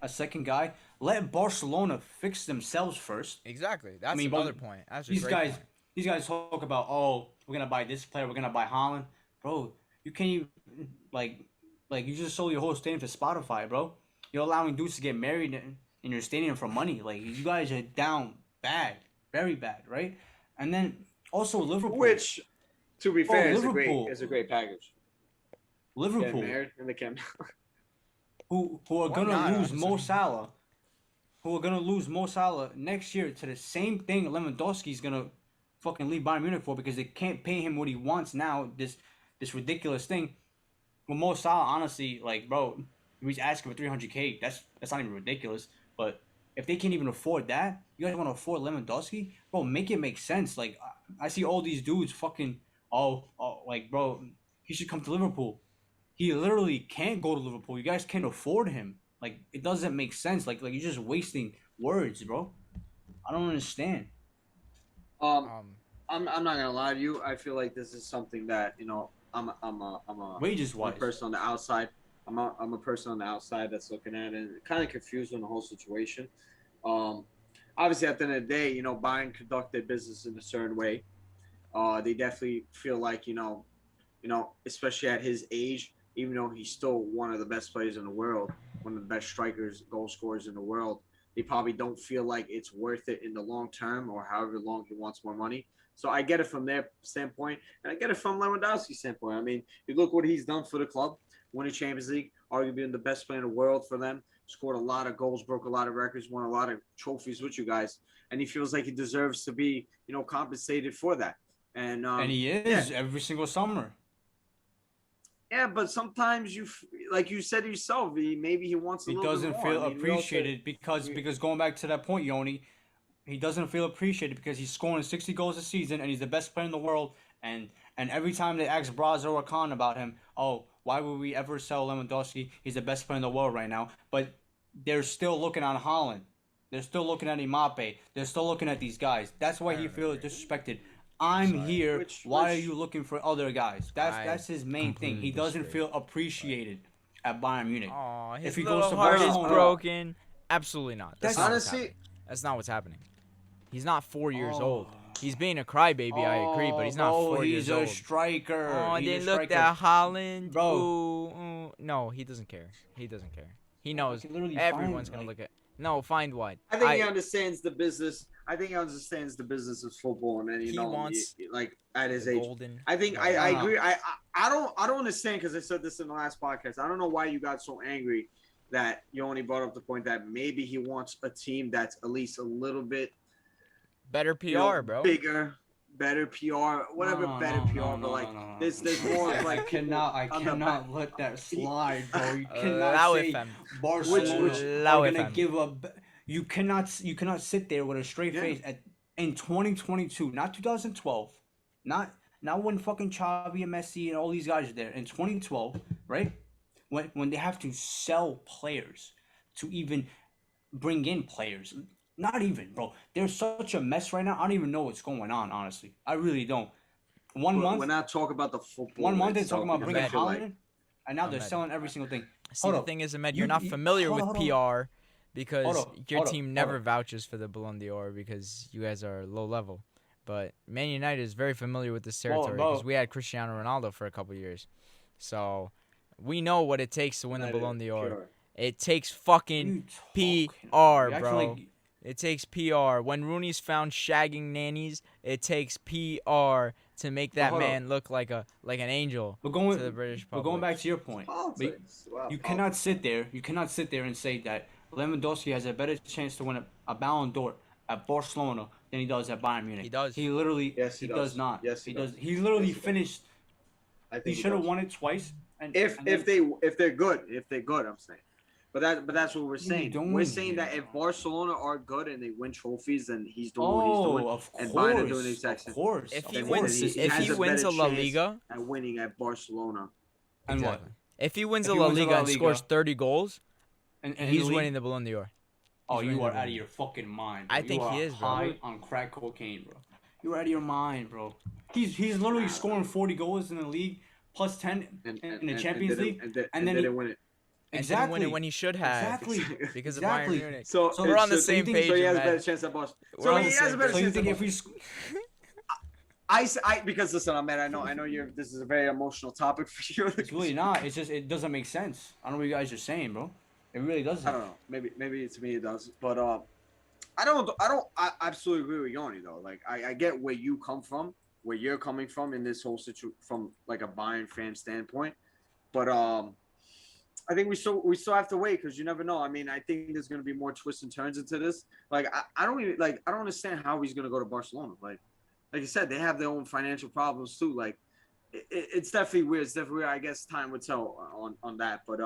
a second guy. Let Barcelona fix themselves first. Exactly. That's mean, another but point. That's a These great guys, point. these guys talk about, oh, we're gonna buy this player, we're gonna buy Holland, bro. You can't even like you just sold your whole stadium to Spotify, bro. You're allowing dudes to get married in your stadium for money. Like, you guys are down bad, very bad, right? And then also Liverpool, Which, to be fair, Liverpool. is a great package. Getting Liverpool, married in the camp. who are Why gonna not, lose honestly? Mo Salah, who are gonna lose Mo Salah next year to the same thing Lewandowski's gonna fucking leave Bayern Munich for, because they can't pay him what he wants now. This ridiculous thing. Well, Mo Salah, honestly, like, bro, he's asking for 300K. That's not even ridiculous. But if they can't even afford that, you guys want to afford Lewandowski, bro? Make it make sense. Like, I see all these dudes fucking like, bro, he should come to Liverpool. He literally can't go to Liverpool. You guys can't afford him. Like, it doesn't make sense. Like you're just wasting words, bro. I don't understand. I'm not gonna lie to you. I feel like this is something that, you know, I'm a Wages wise. person on the outside. I'm a person on the outside that's looking at it and kind of confused on the whole situation. Obviously, at the end of the day, you know, Bayern conduct their business in a certain way. They definitely feel like, you know, especially at his age, even though he's still one of the best players in the world, one of the best strikers, goal scorers in the world, they probably don't feel like it's worth it in the long term, or however long he wants more money. So I get it from their standpoint, and I get it from Lewandowski's standpoint. I mean, you look what he's done for the club, won a Champions League, arguably the best player in the world for them, scored a lot of goals, broke a lot of records, won a lot of trophies with you guys, and he feels like he deserves to be, you know, compensated for that. And He is every single summer. Yeah, but sometimes like you said yourself, maybe he wants a He little doesn't bit more. feel I mean, we also- appreciated because going back to that point, Yoni, he doesn't feel appreciated because he's scoring 60 goals a season and he's the best player in the world. And every time they ask Brazo or Khan about him, oh, why would we ever sell Lewandowski? He's the best player in the world right now. But they're still looking on Holland. They're still looking at Imape. They're still looking at these guys. That's why he feels disrespected. I'm here. Why are you looking for other guys? That's his main thing. He doesn't feel appreciated at Bayern Munich. Aw, his If he little goes to heart is Barcelona- broken. Absolutely not. That's not what's honestly- happening. That's not what's happening. He's not 4 years old. He's being a crybaby, I agree, but he's not 4 years old. He's a striker. Oh, He's they a looked striker. at Holland. Bro. Ooh. No, he doesn't care. He doesn't care. He knows can literally everyone's find, gonna like- look at. No, find what? I think he understands the business. I think he understands the business of football, and then He know, wants like at his the age. golden. I think No, I no. agree. I don't understand, because I said this in the last podcast. I don't know why you got so angry that you only brought up the point that maybe he wants a team that's at least a little bit better PR, you know, bro. bigger, better PR, whatever, better PR. But like, there's more of I like cannot on the back. let that slide, bro. You Allow cannot it, say fam. Barcelona Allow are it, gonna fam. give up. You cannot sit there with a straight Yeah. face in 2022, not 2012, not when fucking Xavi and Messi and all these guys are there. In 2012, right? When they have to sell players to even bring in players. Not even, bro. There's such a mess right now. I don't even know what's going on, honestly. I really don't. One we're month, not talking about the football. 1 month they're itself, talking about because bringing I feel Holland like- in, and now they're Ahmed. selling every single thing. See, Hold the up. thing is, Ahmed, You- you're not you- familiar hold with on, PR. because your hold up, team hold never up. vouches for the Ballon d'Or because you guys are low level. But Man United is very familiar with this territory because bro. we had Cristiano Ronaldo for a couple years. So we know what it takes to win the United, Ballon d'Or. pure. It takes What are fucking you talking PR, about? You acting bro. like- It takes PR. When Rooney's found shagging nannies, it takes PR to make that hold up. man look like an angel We're going. to the British We're public. going back to your point. But Politics. Wow, you politics. cannot sit there. You cannot sit there and say that Lewandowski has a better chance to win a Ballon d'Or at Barcelona than he does at Bayern Munich. He does. He literally. Yes, he he does does. not. Yes, he he does. does. He literally Yes, he does. finished. I think He he should have does. won it twice. And If they're good, I'm saying. But that's what we're you saying. doing We're saying here, that if bro? Barcelona are good and they win trophies, then he's doing what he's doing. Of course. And Bayern are doing the exact Of same. course. If of he Then wins, course. if has he a wins better a La chance Liga, at winning at Barcelona. And exactly. what? If he wins If a he La wins a Liga La and scores Liga- 30 goals, And he's the league- winning the Ballon d'Or. Oh, He's winning you are the out of Ballon your fucking mind. Bro. I think you he are is, bro. high on crack cocaine, bro. You're out of your mind, bro. He's literally scoring 40 goals in the league, plus 10 in the Champions League, and then didn't win it. And exactly didn't win it when he should have. Exactly. Because Exactly. of Bayern Munich. So We're on the so you same think- page, So he has a man. better chance at Barcelona. We're So on he the has same a better So you chance at think if Barcelona. we Because listen, Ahmed, I know this is a very emotional topic for you. it's really not. It's just it doesn't make sense. I don't know what you guys are saying, bro. It really doesn't. I don't know. Maybe to me it does, but I absolutely agree with Yoni though. Like I get where you come from, where you're coming from in this whole situation from like a Bayern fan standpoint, but I think we still have to wait because you never know. I mean, I think there's gonna be more twists and turns into this. Like I don't understand how he's gonna go to Barcelona. Like you said, they have their own financial problems too. Like it's definitely weird. It's definitely weird. I guess time would tell on that, but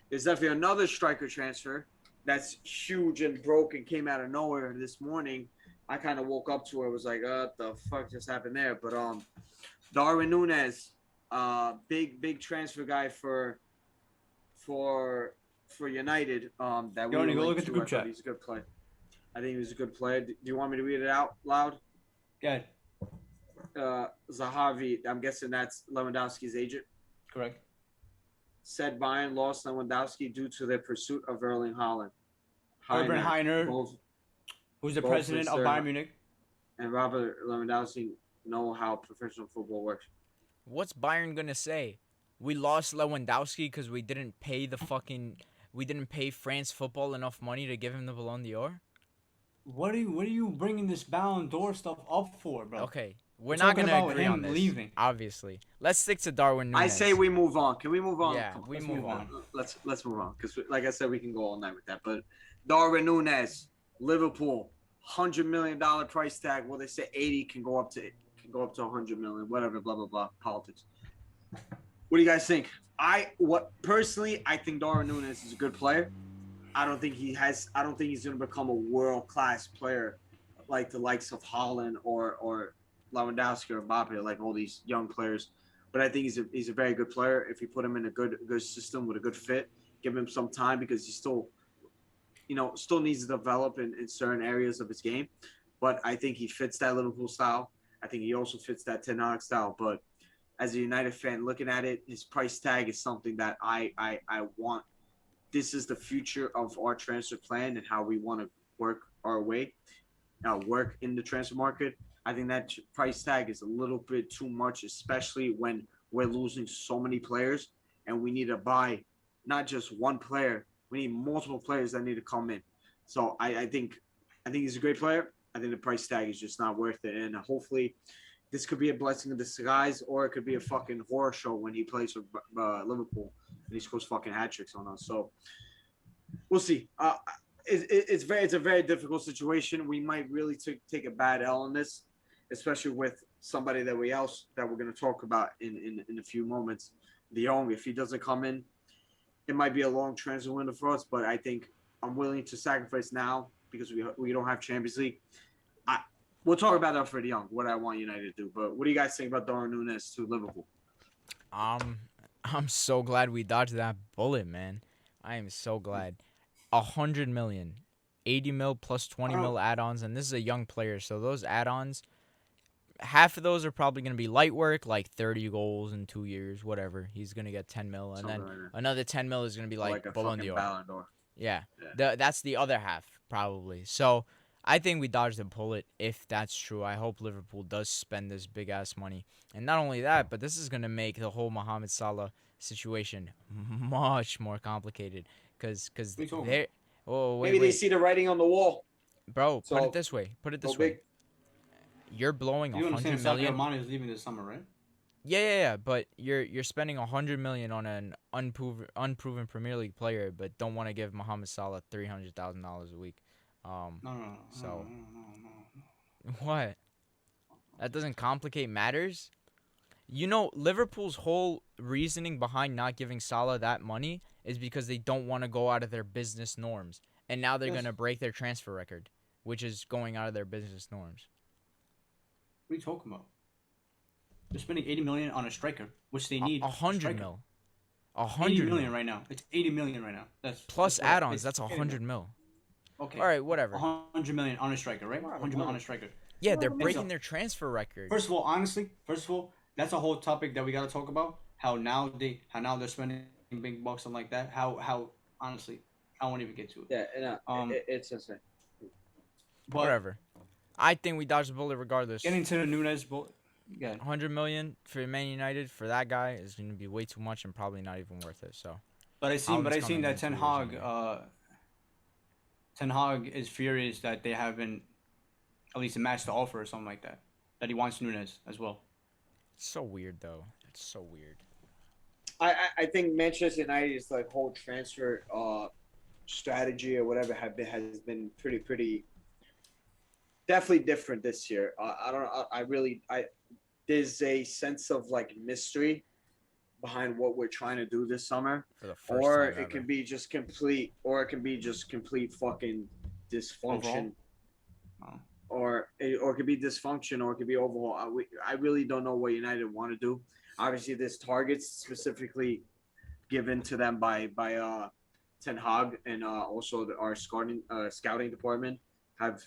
there's definitely another striker transfer that's huge and broke and came out of nowhere this morning. I kind of woke up to it. Was like, what the fuck just happened there? But Darwin Núñez, big transfer guy for United. That we Yoni, were go linked look at the to. group I thought chat. He's a good player. I think he was a good player. Do you want me to read it out loud? Yeah, Zahavi, I'm guessing that's Lewandowski's agent, correct. said Bayern lost Lewandowski due to their pursuit of Erling Haaland. Herbert Heiner, both who's the both president of Mr. Bayern Munich. and Robert Lewandowski know how professional football works. What's Bayern gonna say? We lost Lewandowski because we didn't pay France football enough money to give him the Ballon d'Or? What are you bringing this Ballon d'Or stuff up for, bro? Okay, we're We're not talking gonna about agree him on this. leaving. Obviously, let's stick to Darwin Núñez. I say we move on. Can we move on? Yeah, Come on, we let's move on. Let's move on because, like I said, we can go all night with that. But Darwin Núñez, Liverpool, $100 million price tag. Well, they say 80 can go up to 100 million. Whatever. Blah blah blah. Politics. What do you guys think? Personally, I think Darwin Núñez is a good player. I don't think he's going to become a world class player like the likes of Haaland or Lewandowski or Mbappe, like all these young players. But I think he's a very good player. If you put him in a good system with a good fit, give him some time because he still needs to develop in certain areas of his game. But I think he fits that Liverpool style. I think he also fits that Ten Hag style. But as a United fan, looking at it, his price tag is something that I want. This is the future of our transfer plan and how we want to work our way, work in the transfer market. I think that price tag is a little bit too much, especially when we're losing so many players and we need to buy not just one player. We need multiple players that need to come in. So I think he's a great player. I think the price tag is just not worth it. And hopefully this could be a blessing in disguise, or it could be a fucking horror show when he plays for Liverpool and he scores fucking hat tricks on us. So we'll see. It's a very difficult situation. We might really take a bad L on this, especially with somebody that we're going to talk about in a few moments. De Jong, if he doesn't come in, it might be a long transfer window for us. But I think I'm willing to sacrifice now because we don't have Champions League. We'll talk about that for De Jong, what I want United to do. But what do you guys think about Darwin Núñez to Liverpool? I'm so glad we dodged that bullet, man. I am so glad. 100 million, 80 mil plus 20 mil add-ons, and this is a young player, so those add-ons, half of those are probably going to be light work, like 30 goals in 2 years, whatever. He's going to get 10 mil, and then another 10 mil is going to be like Ballon d'Or. Yeah. Yeah. That's the other half, probably. So I think we dodged a bullet if that's true. I hope Liverpool does spend this big ass money. And not only that, but this is going to make the whole Mohamed Salah situation much more complicated. Because What are you talking they're. Oh, wait, Maybe they wait. see the writing on the wall. Bro, put it So this way. Put it go this way. big. You're blowing You understand 100 Sadio million. Mane is leaving this summer, right? Yeah, but you're spending 100 million on an unproven Premier League player, but don't want to give Mohamed Salah $300,000 a week. No. So what? That doesn't complicate matters. You know, Liverpool's whole reasoning behind not giving Salah that money is because they don't want to go out of their business norms, and now they're Yes. gonna break their transfer record, which is going out of their business norms. What are you talking about? They're spending 80 million on a striker, which they need. 100 striker. mil. 80 100 million mil. right now. It's 80 million right now. Plus what add-ons. it's That's getting 100 at. mil. Okay. All right, whatever. 100 million on a striker, right? 100 million on a striker. Yeah, they're And breaking so- their transfer record. First of all, that's a whole topic that we gotta talk about. How now they're spending big bucks and like that. How honestly, I won't even get to it. Yeah, and it's insane. But Whatever. I think we dodged the bullet regardless. getting to the Nunes, yeah, 100 million for Man United for that guy is going to be way too much and probably not even worth it. So But I seen Haaland's coming that in 2 Ten years Hag, anyway. Ten Hag is furious that they haven't at least matched the offer or something like that. That he wants Nunes as well. it's so weird though. It's so weird. I think Manchester United's like whole transfer strategy or whatever has been pretty definitely different this year. I don't know. I there's a sense of like mystery behind what we're trying to do this summer, For the first or time it ever. can be just complete fucking dysfunction. Overall? Or it could be dysfunction, or it could be overhaul. I really don't know what United want to do. Obviously, there's targets specifically given to them by Ten Hag, and also our scouting department have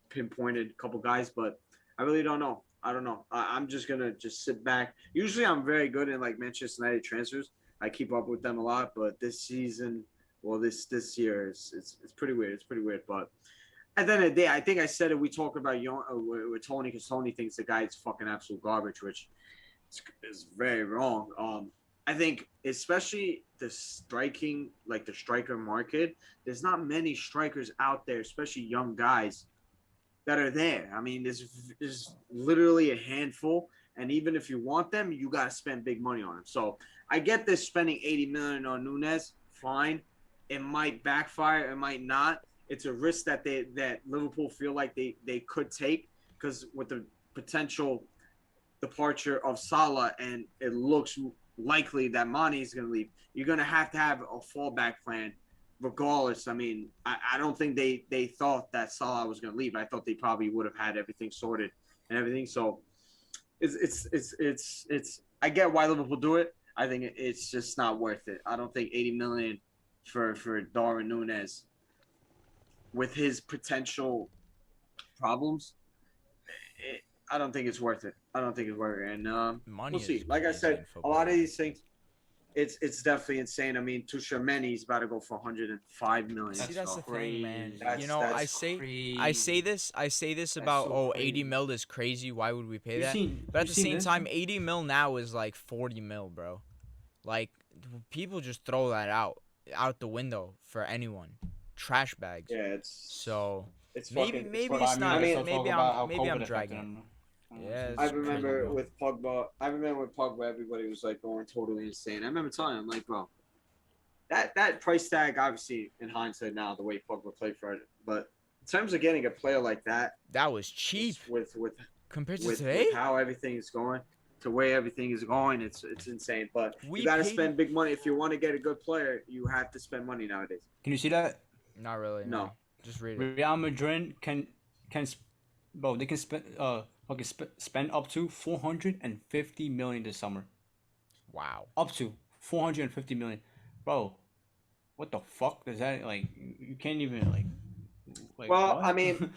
pinpointed a couple guys, but I really don't know. I don't know. I'm just gonna sit back. Usually, I'm very good in like Manchester United transfers. I keep up with them a lot, but this season, well, this year, it's pretty weird. It's pretty weird, but at the end of the day, I think I said it. We talk about with Tony because Tony thinks the guy is fucking absolute garbage, which is very wrong. I think especially the striker market, there's not many strikers out there, especially young guys, that are there. I mean, there's literally a handful, and even if you want them, you gotta spend big money on them. So I get this spending 80 million on Nunes, fine. It might backfire, it might not. It's a risk that Liverpool feel like they could take, because with the potential departure of Salah, and it looks likely that Mane is going to leave, you're going to have a fallback plan regardless. I mean, I don't think they thought that Salah was going to leave. I thought they probably would have had everything sorted and everything. So it's I get why Liverpool do it. I think it's just not worth it. I don't think 80 million for Darwin Núñez, with his potential problems, I don't think it's worth it. And Money we'll see. is Like I crazy said, in a football. lot of these things, it's definitely insane. I mean, Tuchemani's about to go for 105 million. See, that's the thing, man. crazy. You know, I say this about so 80 crazy. mil is crazy. Why would we pay You that? seen- But at you the seen same this? time, 80 mil now is like 40 mil, bro. Like, people just throw that out the window for anyone. Trash bags. Yeah, So it's maybe fucking, maybe fucking- it's not. I mean, maybe I'm dragging it. Yeah, I it's remember crazy, with Pogba, everybody was like going totally insane. I remember telling him, like, bro, that price tag, obviously in hindsight now, the way Pogba played for it, but in terms of getting a player like that, That was cheap with compared to with today. how everything is going, to where everything is going, it's insane. But We you got to paid- spend big money if you want to get a good player. You have to spend money nowadays. Can you see that? Not really. No. Just read it. Real Madrid they can spend up to 450 million this summer. Wow. Up to 450 million, bro. What the fuck does that like? You can't even like. Well, what? I mean,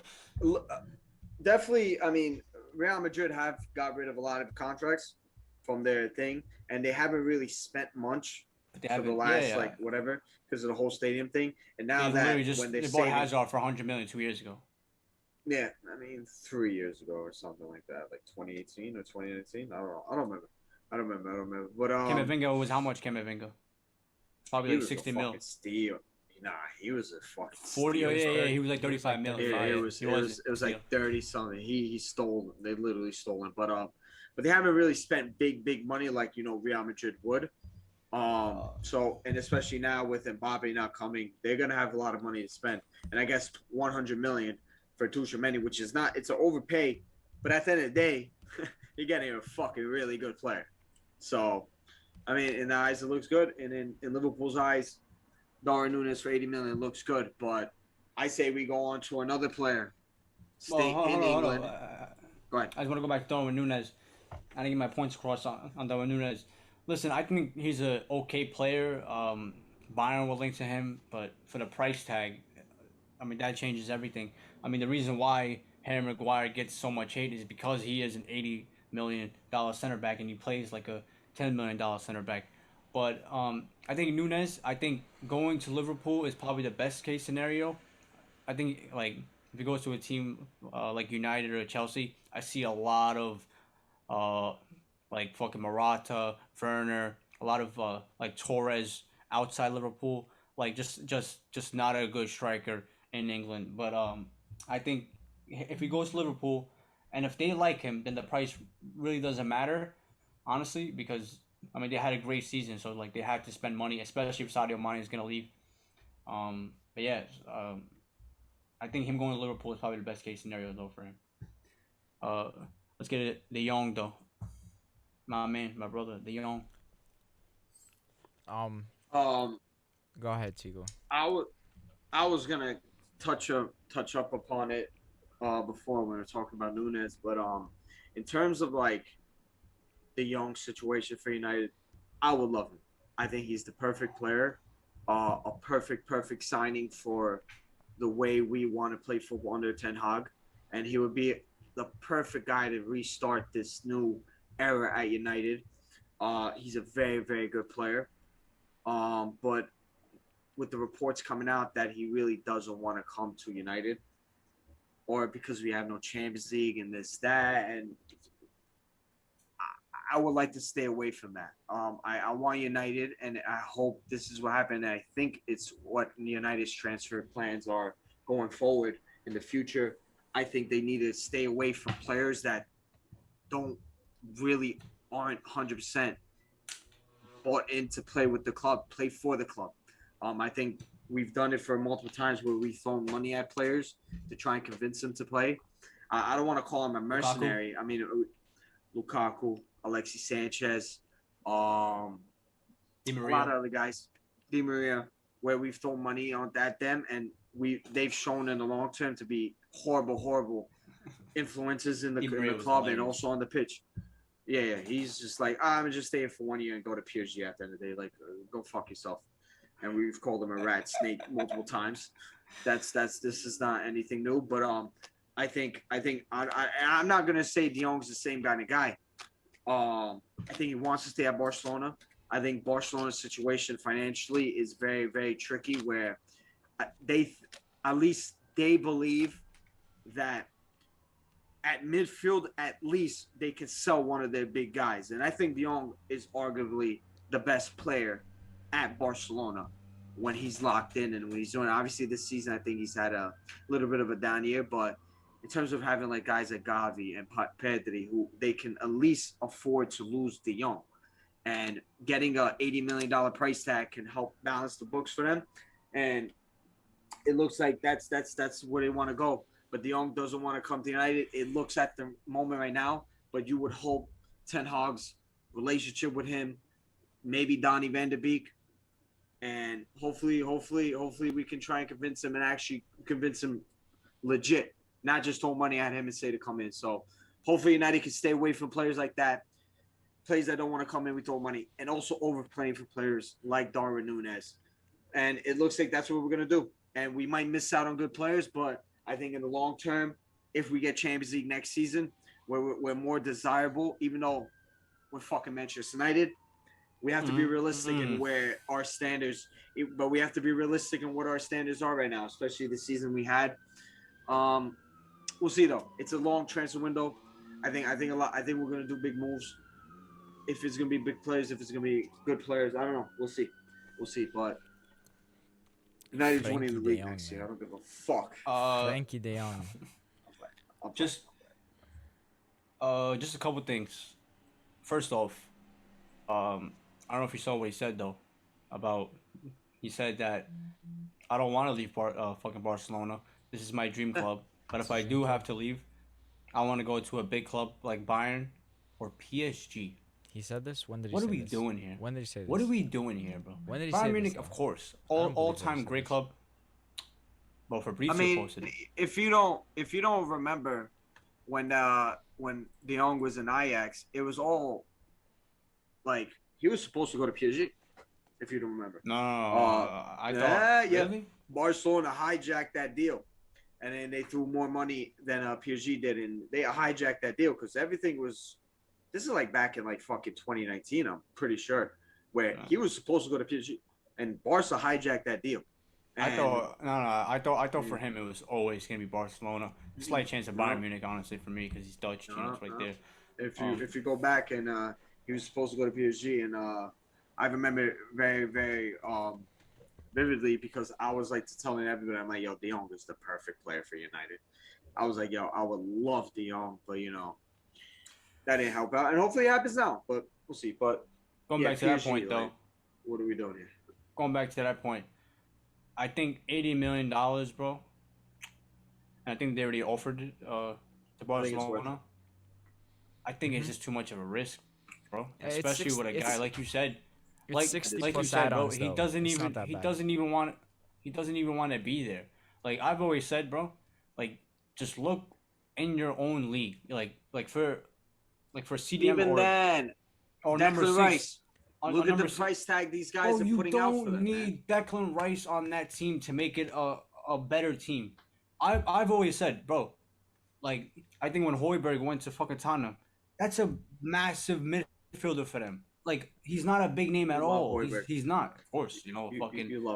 definitely. I mean, Real Madrid have got rid of a lot of contracts from their thing, and they haven't really spent much They for the haven't- last yeah. like whatever because of the whole stadium thing. And They now literally that just when they're they bought saving, Hazard for 100 million 2 years ago. yeah, I mean 3 years ago or something like that, like 2018 or 2019. I don't know. I don't remember. But Camavinga was how much? Camavinga, probably he like was 60 a mil. fucking steal. Nah, he was a fucking 40. steal. Oh yeah, Steal. he was like 35 mil. He was like Yeah, 35. it was like 30 something. He stole. They literally stole him. But they haven't really spent big money like Real Madrid would. So and especially now with Mbappe not coming, they're gonna have a lot of money to spend. And I guess 100 million for Tuchemeni, which is not. It's an overpay, but at the end of the day, you're getting a fucking really good player. So, I mean, in the eyes it looks good, and in Liverpool's eyes, Darwin Núñez for 80 million looks good. But I say we go on to another player. Stay in England. Go ahead. I just want to go back to Darwin Núñez. I didn't get my points across on Darwin Núñez. Listen, I think he's a okay player. Bayern will link to him, but for the price tag, I mean, that changes everything. I mean, the reason why Harry Maguire gets so much hate is because he is an $80 million center back and he plays like a $10 million center back. But I think Núñez, going to Liverpool is probably the best case scenario. I think like if he goes to a team like United or Chelsea, I see a lot of like fucking Morata, Werner, a lot of like Torres outside Liverpool, like just not a good striker in England. But I think if he goes to Liverpool, and if they like him, then the price really doesn't matter, honestly, because I mean they had a great season, so like they have to spend money, especially if Sadio Mane is gonna leave. But yeah, I think him going to Liverpool is probably the best case scenario though for him. Let's get it. De Jong though, my man, my brother, De Jong. Um, Um, go ahead, Tigo. I was gonna touch up upon it before when we were talking about Núñez, but in terms of like the young situation for United, I would love him. I think he's the perfect player, a perfect signing for the way we want to play football under Ten Hag, and he would be the perfect guy to restart this new era at United. He's a very good player, but with the reports coming out that he really doesn't want to come to United, or because we have no Champions League and this, that, and I would like to stay away from that. I want United, and I hope this is what happened. And I think it's what United's transfer plans are going forward in the future. I think they need to stay away from players that aren't 100% bought in to play with the club, play for the club. I think we've done it for multiple times where we've thrown money at players to try and convince them to play. I don't want to call him a mercenary. Lukaku. I mean, Lukaku, Alexis Sanchez, Di a Maria. lot of other guys, Di Maria, where we've thrown money at them, and they've shown in the long term to be horrible influences in the club and also on the pitch. Yeah, he's just like, I'm just staying for 1 year and go to PSG at the end of the day. Like, go fuck yourself. And we've called him a rat snake multiple times. This is not anything new, but I think I'm not gonna say De Jong's the same kind of guy. I think he wants to stay at Barcelona. I think Barcelona's situation financially is very tricky, where at least they believe that at midfield, at least they can sell one of their big guys. And I think De Jong is arguably the best player at Barcelona when he's locked in and when he's doing. Obviously, this season, I think he's had a little bit of a down year, but in terms of having like guys like Gavi and Pedri, who they can at least afford to lose De Jong, and getting a $80 million price tag can help balance the books for them. And it looks like that's where they want to go. But De Jong doesn't want to come to United. It looks at the moment right now, but you would hope Ten Hag's relationship with him, maybe Donny van de Beek, and hopefully we can try and convince him and actually convince him legit, not just throw money at him and say to come in. So hopefully United can stay away from players like that, players that don't want to come in, we throw money, and also overplaying for players like Darwin Núñez. And it looks like that's what we're going to do. And we might miss out on good players, but I think in the long term, if we get Champions League next season, we're more desirable, even though we're fucking Manchester United. We have to be realistic in where our standards, but we have to be realistic in what our standards are right now, especially the season we had. We'll see though. It's a long transfer window. I think we're gonna do big moves. If it's gonna be big players, if it's gonna be good players, I don't know. We'll see. But United's winning the league next year. I don't give a fuck. Frankie De Jong. Just a couple things. First off, I don't know if you saw what he said though. He said that I don't want to leave fucking Barcelona. This is my dream club. But if I do have to leave, I want to go to a big club like Bayern or PSG. He said this? When did he What say are we this? doing here? When did he say this? What are we doing here, bro? When did he Bayern say Munich, this? of course, I don't believe all-time he said great this. club. Well, Fabrizio I mean, posted it. if you don't remember when De Jong was in Ajax, it was all like he was supposed to go to PSG. If you don't remember, No, I thought really? Barcelona hijacked that deal, and then they threw more money than PSG did, and they hijacked that deal because everything was. This is like back in like fucking 2019, I'm pretty sure, where he was supposed to go to PSG, and Barca hijacked that deal. And I thought for him it was always gonna be Barcelona. Slight chance of Bayern Munich, honestly, for me, because he's Dutch. It's right there. If you go back and he was supposed to go to PSG, and I remember it very very vividly because I was like telling everybody, I'm like, yo, De Jong is the perfect player for United. I was like, yo, I would love De Jong, but that didn't help out, and hopefully it happens now, but we'll see. But Going back to that point, though. What are we doing here? Going back to that point, I think $80 million, bro. And I think they already offered it to Barcelona. I think it's just too much of a risk, bro. Especially with a guy like you said. Like you said, bro, he doesn't even want to be there. Like I've always said, bro, like just look in your own league. Like for CDM Even then, or Declan number 6. Rice. Look at the price tag these guys are putting out for them. You don't need Declan Rice on that team to make it a better team. I've always said, bro, like I think when Højbjerg went to fucking Tottenham, that's a massive midfielder for them. Like he's not a big name at all. He's not. Of course, you love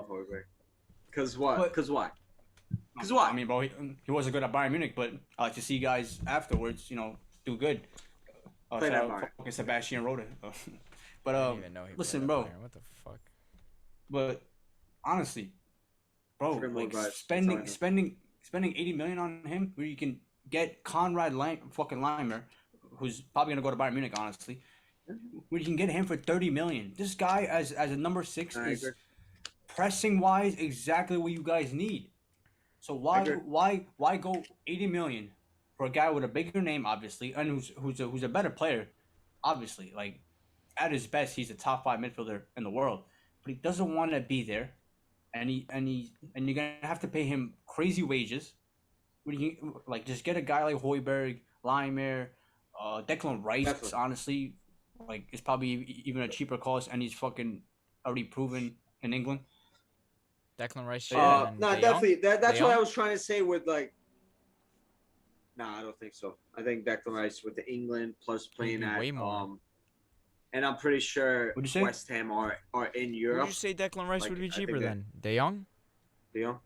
Højbjerg. Cause what? Cause why? I mean, bro, he wasn't good at Bayern Munich, but I like to see guys afterwards, do good. Fucking Sebastian Rode. But I didn't even know he listen, played bro. Bayern. What the fuck? But honestly, bro, like spending $80 million on him, where you can get Conrad Limer, who's probably gonna go to Bayern Munich, honestly. Where you can get him for $30 million. This guy as a number 6 is pressing wise exactly what you guys need. So why go $80 million for a guy with a bigger name, obviously, and who's a better player, obviously. Like at his best, he's a top 5 midfielder in the world, but he doesn't want to be there, and you're gonna have to pay him crazy wages. Like just get a guy like Højbjerg, Limer, Declan Rice. Definitely. Honestly, like it's probably even a cheaper cost, and he's fucking already proven in England. Declan Rice. No, definitely. That's what I was trying to say with like. Nah, I don't think so. I think Declan Rice with the England plus playing at way more. And I'm pretty sure West Ham are in Europe. Would you say Declan Rice would be cheaper than De Jong? De Jong?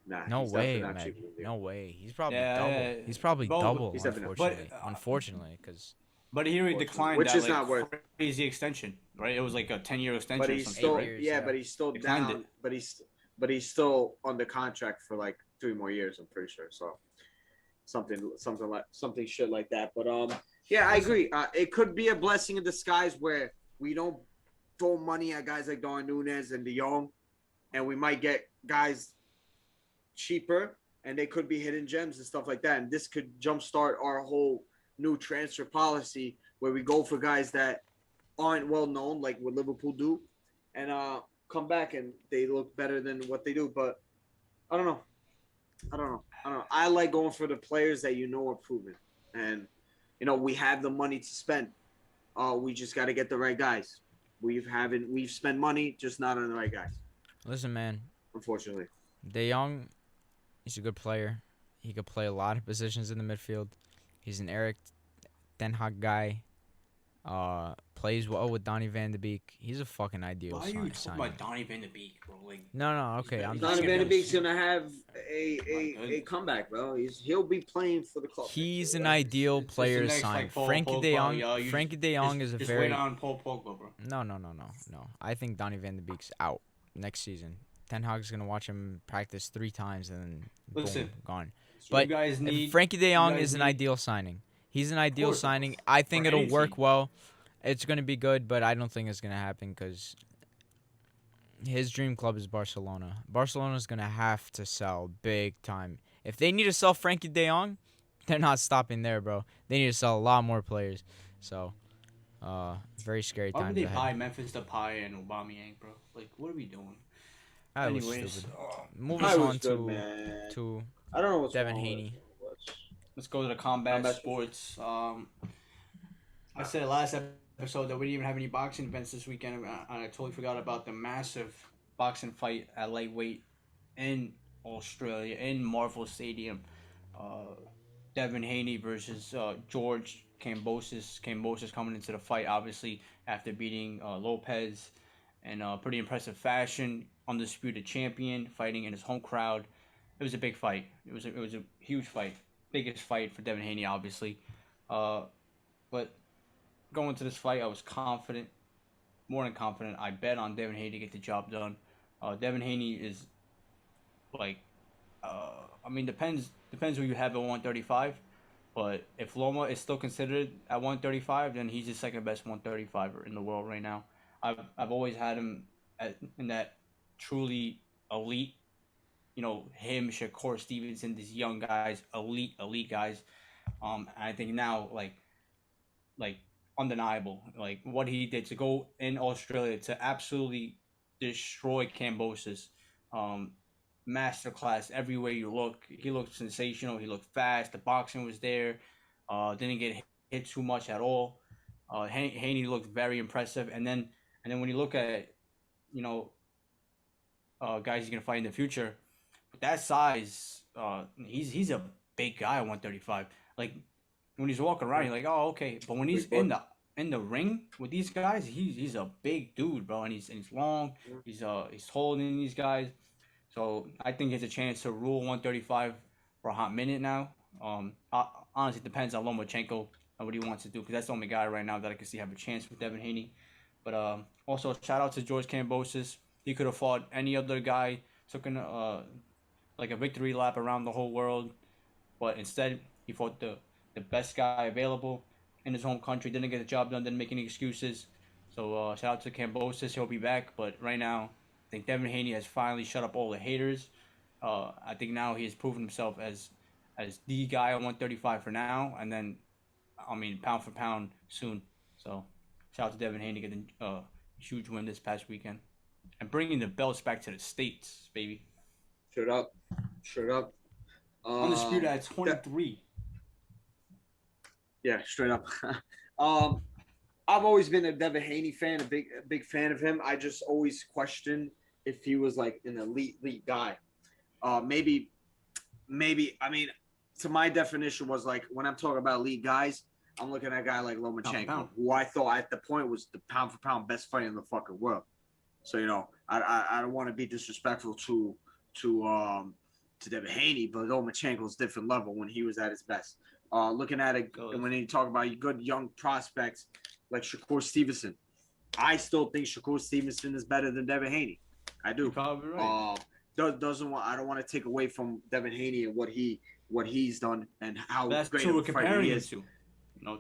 Nah. No way, man. No way. He's probably double. He's probably double. Unfortunately, because. But here he declined which that is not worth crazy extension, right? It was like a 10-year extension. But he's still, but he's still down. But he's still under contract for like 3 more years. I'm pretty sure. So something shit like that. But yeah, I agree. It could be a blessing in disguise where we don't throw money at guys like Darwin Núñez and De Jong, and we might get guys cheaper, and they could be hidden gems and stuff like that. And this could jumpstart our whole new transfer policy where we go for guys that aren't well known, like what Liverpool do, and come back and they look better than what they do. But I don't know. I like going for the players that are proven, and we have the money to spend. We just got to get the right guys. We've spent money, just not on the right guys. Listen, man. Unfortunately, De Jong, he's a good player. He could play a lot of positions in the midfield. He's an Eric Ten Hag guy. Plays well with Donnie Van de Beek. He's a fucking ideal Why are you talking signing. about Donnie Van de Beek, bro? Like, No, okay. I'm just Donnie saying. Van de Beek's gonna have My a goodness. comeback, bro. He'll be playing for the club. He's an next year. ideal It's the player to next, sign. like, Paul Frankie Pogba, De Jong. yo, you Frankie De Jong is a just very. wait on Paul Pogba, bro. No. I think Donnie Van de Beek's out next season. Ten Hag's gonna watch him practice 3 times and then Listen, boom, gone. So But you guys need Frankie De you Jong guys is an need- ideal signing. He's an ideal course, signing. I think for it'll any work team. well. It's gonna be good, but I don't think it's gonna happen because his dream club is Barcelona. Barcelona's gonna have to sell big time. If they need to sell Frankie De Jong, they're not stopping there, bro. They need to sell a lot more players. So, very scary Why would times they ahead. buy Memphis Depay and Aubameyang, bro? Like, what are we doing? That was Anyways, stupid. uh, Moving I was on good, man. to I don't know what's Devin wrong with Haney. it. let's go to the combat Combat sports. I said last episode that we didn't even have any boxing events this weekend. I totally forgot about the massive boxing fight at lightweight in Australia in Marvel Stadium. Devin Haney versus George Kambosos. Kambosos coming into the fight, obviously, after beating Lopez in a pretty impressive fashion. Undisputed champion, fighting in his home crowd. It was a big fight. It was a huge fight. Biggest fight for Devin Haney, obviously. But going to this fight, I was confident, more than confident. I bet on Devin Haney to get the job done. Devin Haney is like, I mean, depends who you have at 135. But if Loma is still considered at 135, then he's the second best 135er in the world right now. I've always had him in that truly elite, you know, him, Shakur Stevenson, these young guys, elite guys. I think now, like undeniable, like what he did to go in Australia to absolutely destroy Kambosos. Masterclass everywhere you look. He looked sensational. He looked fast. The boxing was there. Didn't get hit too much at all. Haney looked very impressive. And then when you look at, you know, guys he's gonna fight in the future, with that size, he's a big guy at 135. Like when he's walking around, you're like, oh, okay. But when he's in the ring with these guys, he's a big dude, bro, and he's long. He's holding these guys. So I think he has a chance to rule 135 for a hot minute now. Honestly, it depends on Lomachenko and what he wants to do, because that's the only guy right now that I can see have a chance with Devin Haney. But also shout out to George Kambosos. He could have fought any other guy, took like a victory lap around the whole world, but instead he fought the best guy available in his home country. Didn't get the job done. Didn't make any excuses. So shout out to Kambosos. He'll be back, but right now, I think Devin Haney has finally shut up all the haters. I think now he has proven himself as the guy at 135 for now, and then, I mean, pound for pound soon. So, shout out to Devin Haney getting a huge win this past weekend and bringing the belts back to the States, baby. Straight up. Undisputed at 23. Yeah, straight up. I've always been a Devin Haney fan, a big fan of him. I just always questioned if he was like an elite guy. Maybe. I mean, to my definition was like when I'm talking about elite guys, I'm looking at a guy like Lomachenko, who I thought at the point was the pound for pound best fighter in the fucking world. So you know, I don't want to be disrespectful to Devin Haney, but Lomachenko's different level when he was at his best. Looking at it when you talk about good young prospects like Shakur Stevenson, I still think Shakur Stevenson is better than Devin Haney. I do. You're probably right. I don't want to take away from Devin Haney and what he's done and how That's great true. of We're a fighter comparing he it is. to,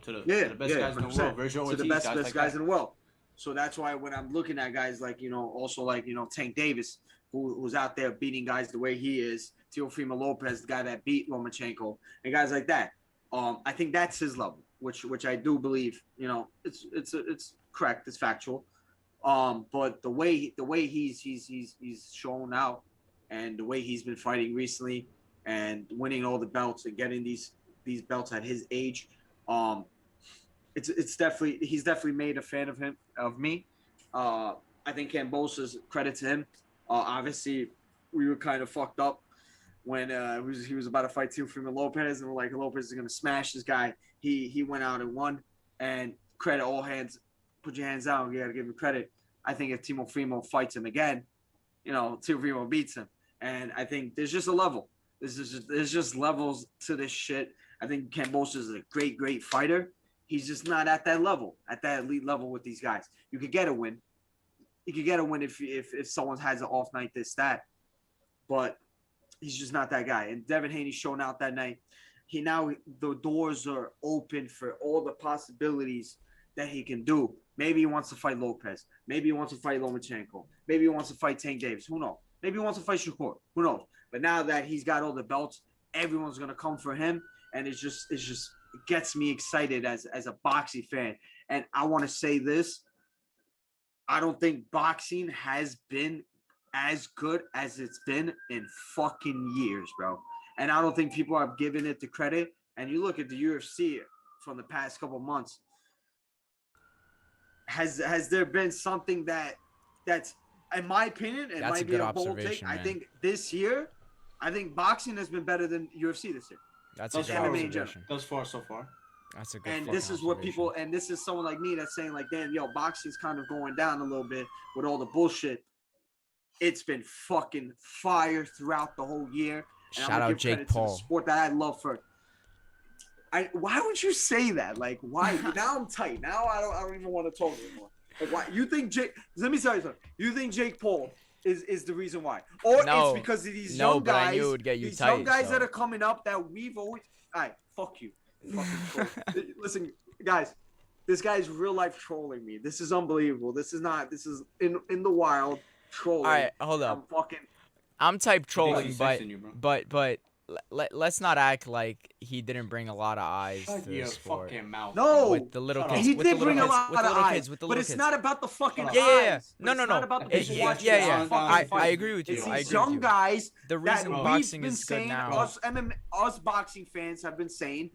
to the best 100%. guys in the world. Virgil To Ortiz, the best like guys that. in the world. So that's why when I'm looking at guys like, you know, also like, you know, Tank Davis, who's out there beating guys the way he is, Teofimo Lopez, the guy that beat Lomachenko, and guys like that. I think that's his level, which I do believe, you know, it's correct, it's factual. But the way he's shown out and the way he's been fighting recently and winning all the belts and getting these belts at his age, he's definitely made a fan of me. I think Kambosos, credit to him. Obviously, we were kind of fucked up when he was about to fight Teofimo Lopez, and we're like, Lopez is gonna smash this guy. He went out and won, and credit, all hands, put your hands down. You got to give him credit. I think if Timo Frimo fights him again, Timo Frimo beats him. And I think there's just a level. There's just levels to this shit. I think Kambosos is a great, great fighter. He's just not at that level, at that elite level with these guys. You could get a win. You could get a win if someone has an off night, this, that. But he's just not that guy. And Devin Haney's shown out that night. The doors are open for all the possibilities that he can do. Maybe he wants to fight Lopez. Maybe he wants to fight Lomachenko. Maybe he wants to fight Tank Davis. Who knows? Maybe he wants to fight Shakur. Who knows? But now that he's got all the belts, everyone's gonna come for him, and it gets me excited as a boxing fan. And I want to say this: I don't think boxing has been as good as it's been in fucking years, bro. And I don't think people have given it the credit. And you look at the UFC from the past couple months. Has there been something that's in my opinion, it might be a bold take. I think this year, boxing has been better than UFC this year. That's a good observation. Thus far, so far. That's a good. And this is what people, and this is someone like me that's saying like, damn, boxing's kind of going down a little bit with all the bullshit. It's been fucking fire throughout the whole year. And Shout out Jake Paul. To the sport that I love why would you say that? Like, why? Now I'm tight. Now I don't even want to talk anymore. Like, why? You think let me tell you something. You think Jake Paul is the reason why? Or it's because of these young guys. I knew it would get you these tight, young guys that are coming up that we've always. All right, fuck you. Listen, guys. This guy's real life trolling me. This is unbelievable. This is in the wild trolling. All right, hold up. I'm type trolling, but let's not act like he didn't bring a lot of eyes to the sport. Fucking mouth. No, with the little kids. He did bring a lot of eyes, but it's not about the fucking eyes. Yeah. No. Not about the I agree with you. It's these young guys. The reason boxing is good now. Us boxing fans have been saying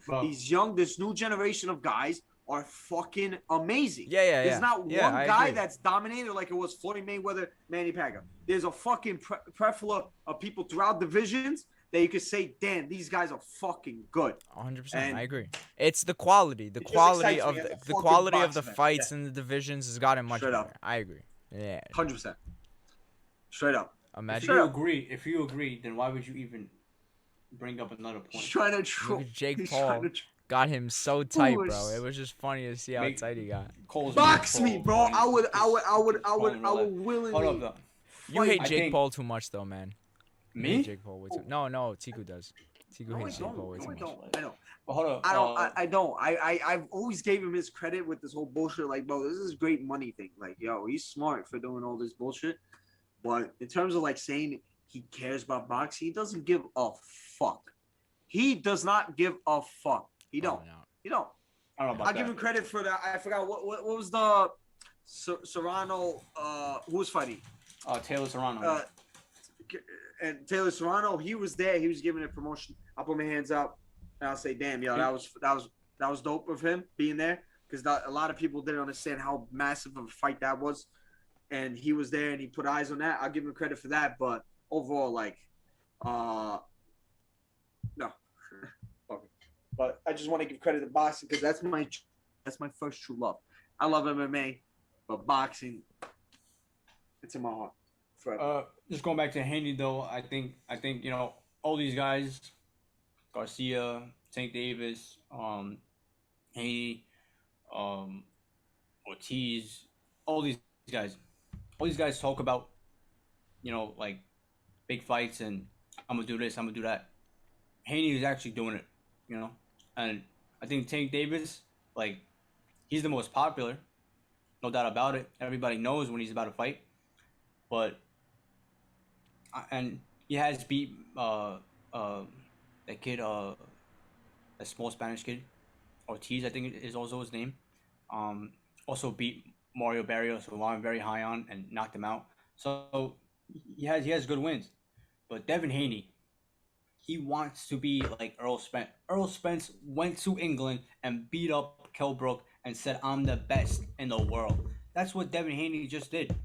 this new generation of guys are fucking amazing. Yeah. There's not one guy that's dominated like it was Floyd Mayweather, Manny Pacquiao. There's a fucking plethora of people throughout divisions that you could say, damn, these guys are fucking good. 100%, I agree. It's the quality. The quality of the fights and the divisions has gotten much better. I agree. Yeah. 100%. Straight up. Imagine. If you agree, then why would you even bring up another point? He's trying to troll. Look at Jake Paul. Got him so tight, bro. It was just funny to see how tight he got. Box me, bro. I would willingly. Hold up, you hate Jake Paul too much, though, man. Me? Jake Paul way too. No, Tiku does. Tiku hates Jake Paul way too much. I know. But hold up. I don't. I've always gave him his credit with this whole bullshit. Like, bro, this is a great money thing. Like, yo, he's smart for doing all this bullshit. But in terms of like saying he cares about boxing, he doesn't give a fuck. He does not give a fuck. He don't. He don't. I don't know about I'll give him credit for that. I forgot what was the Serrano who was fighting? Taylor Serrano. And Taylor Serrano, he was there. He was giving a promotion. I'll put my hands up and I'll say, damn, yo, that was dope of him being there, because a lot of people didn't understand how massive of a fight that was, and he was there and he put eyes on that. I'll give him credit for that, but overall, like, no. But I just want to give credit to boxing because that's my first true love. I love MMA, but boxing, it's in my heart. Forever. Just going back to Haney though, I think all these guys, Garcia, Tank Davis, Haney, Ortiz, all these guys talk about, like big fights and I'm gonna do this, I'm gonna do that. Haney is actually doing it, and I think Tank Davis, like, he's the most popular, no doubt about it. Everybody knows when he's about to fight, but and he has beat that kid, a small Spanish kid, Ortiz, I think is also his name. Also beat Mario Barrios, who I'm very high on, and knocked him out. So he has good wins. But Devin Haney, he wants to be like Earl Spence. Earl Spence went to England and beat up Kell Brook and said, I'm the best in the world. That's what Devin Haney just did.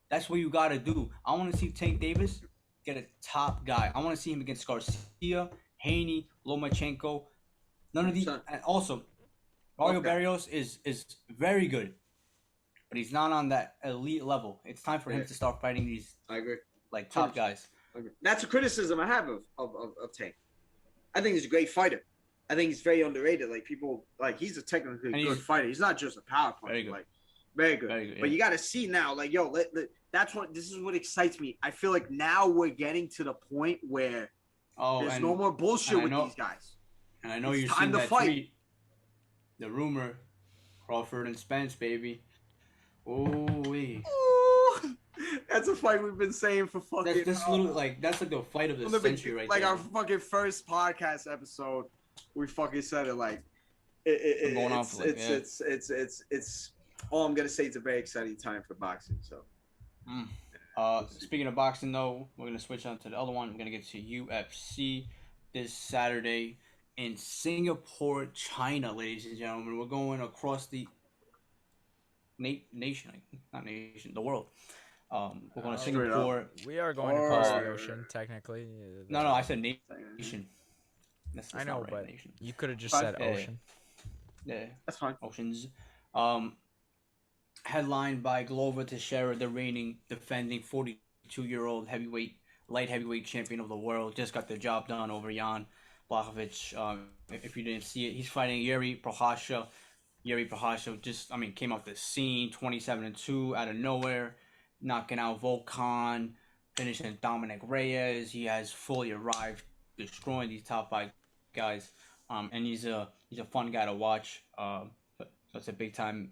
That's what you got to do. I want to see Tank Davis get a top guy. I want to see him against Garcia, Haney, Lomachenko. None of these. And also, Mario Love that. Barrios is very good, but he's not on that elite level. It's time for him Yeah. to start fighting these I agree. like top 100%. guys. That's a criticism I have of Tank. I think he's a great fighter. I think he's very underrated. Like people, like he's a technically And good he's fighter. He's not just a power puncher. very good. Like very good. Very good, But yeah. you got to see now, like yo, this is what excites me. I feel like now we're getting to the point where there's and no more bullshit and I with know- these guys. and I know It's you're time seeing to that fight. tweet. The rumor, Crawford and Spence, baby. Oh, Ooh, that's a fight we've been saying for fucking. that's literally like that's like the fight of the century right like there. our fucking first podcast episode, we fucking said it like Been going on for, like, it's all I'm gonna say. It's a very exciting time for boxing. So Speaking of boxing, though, we're gonna switch on to the other one. We're gonna get to UFC this Saturday in Singapore, China, ladies and gentlemen. We're going across the nation, not nation, the world. We're going to Straight up. Singapore. We are going across the Or- ocean, technically. No, I said nation. That's I know, not right, but nation. you could have just But, said ocean. Yeah, that's fine. oceans. Headlined by Glover Teixeira, the reigning, defending 42-year-old light heavyweight champion of the world, just got the job done over Jan Blachowicz. If you didn't see it, he's fighting Yuri Prochazka. Yuri Prochazka came off the scene, 27-2 out of nowhere, knocking out Volkan, finishing Dominic Reyes. He has fully arrived, destroying these top 5 guys. And he's a fun guy to watch. So it's a big time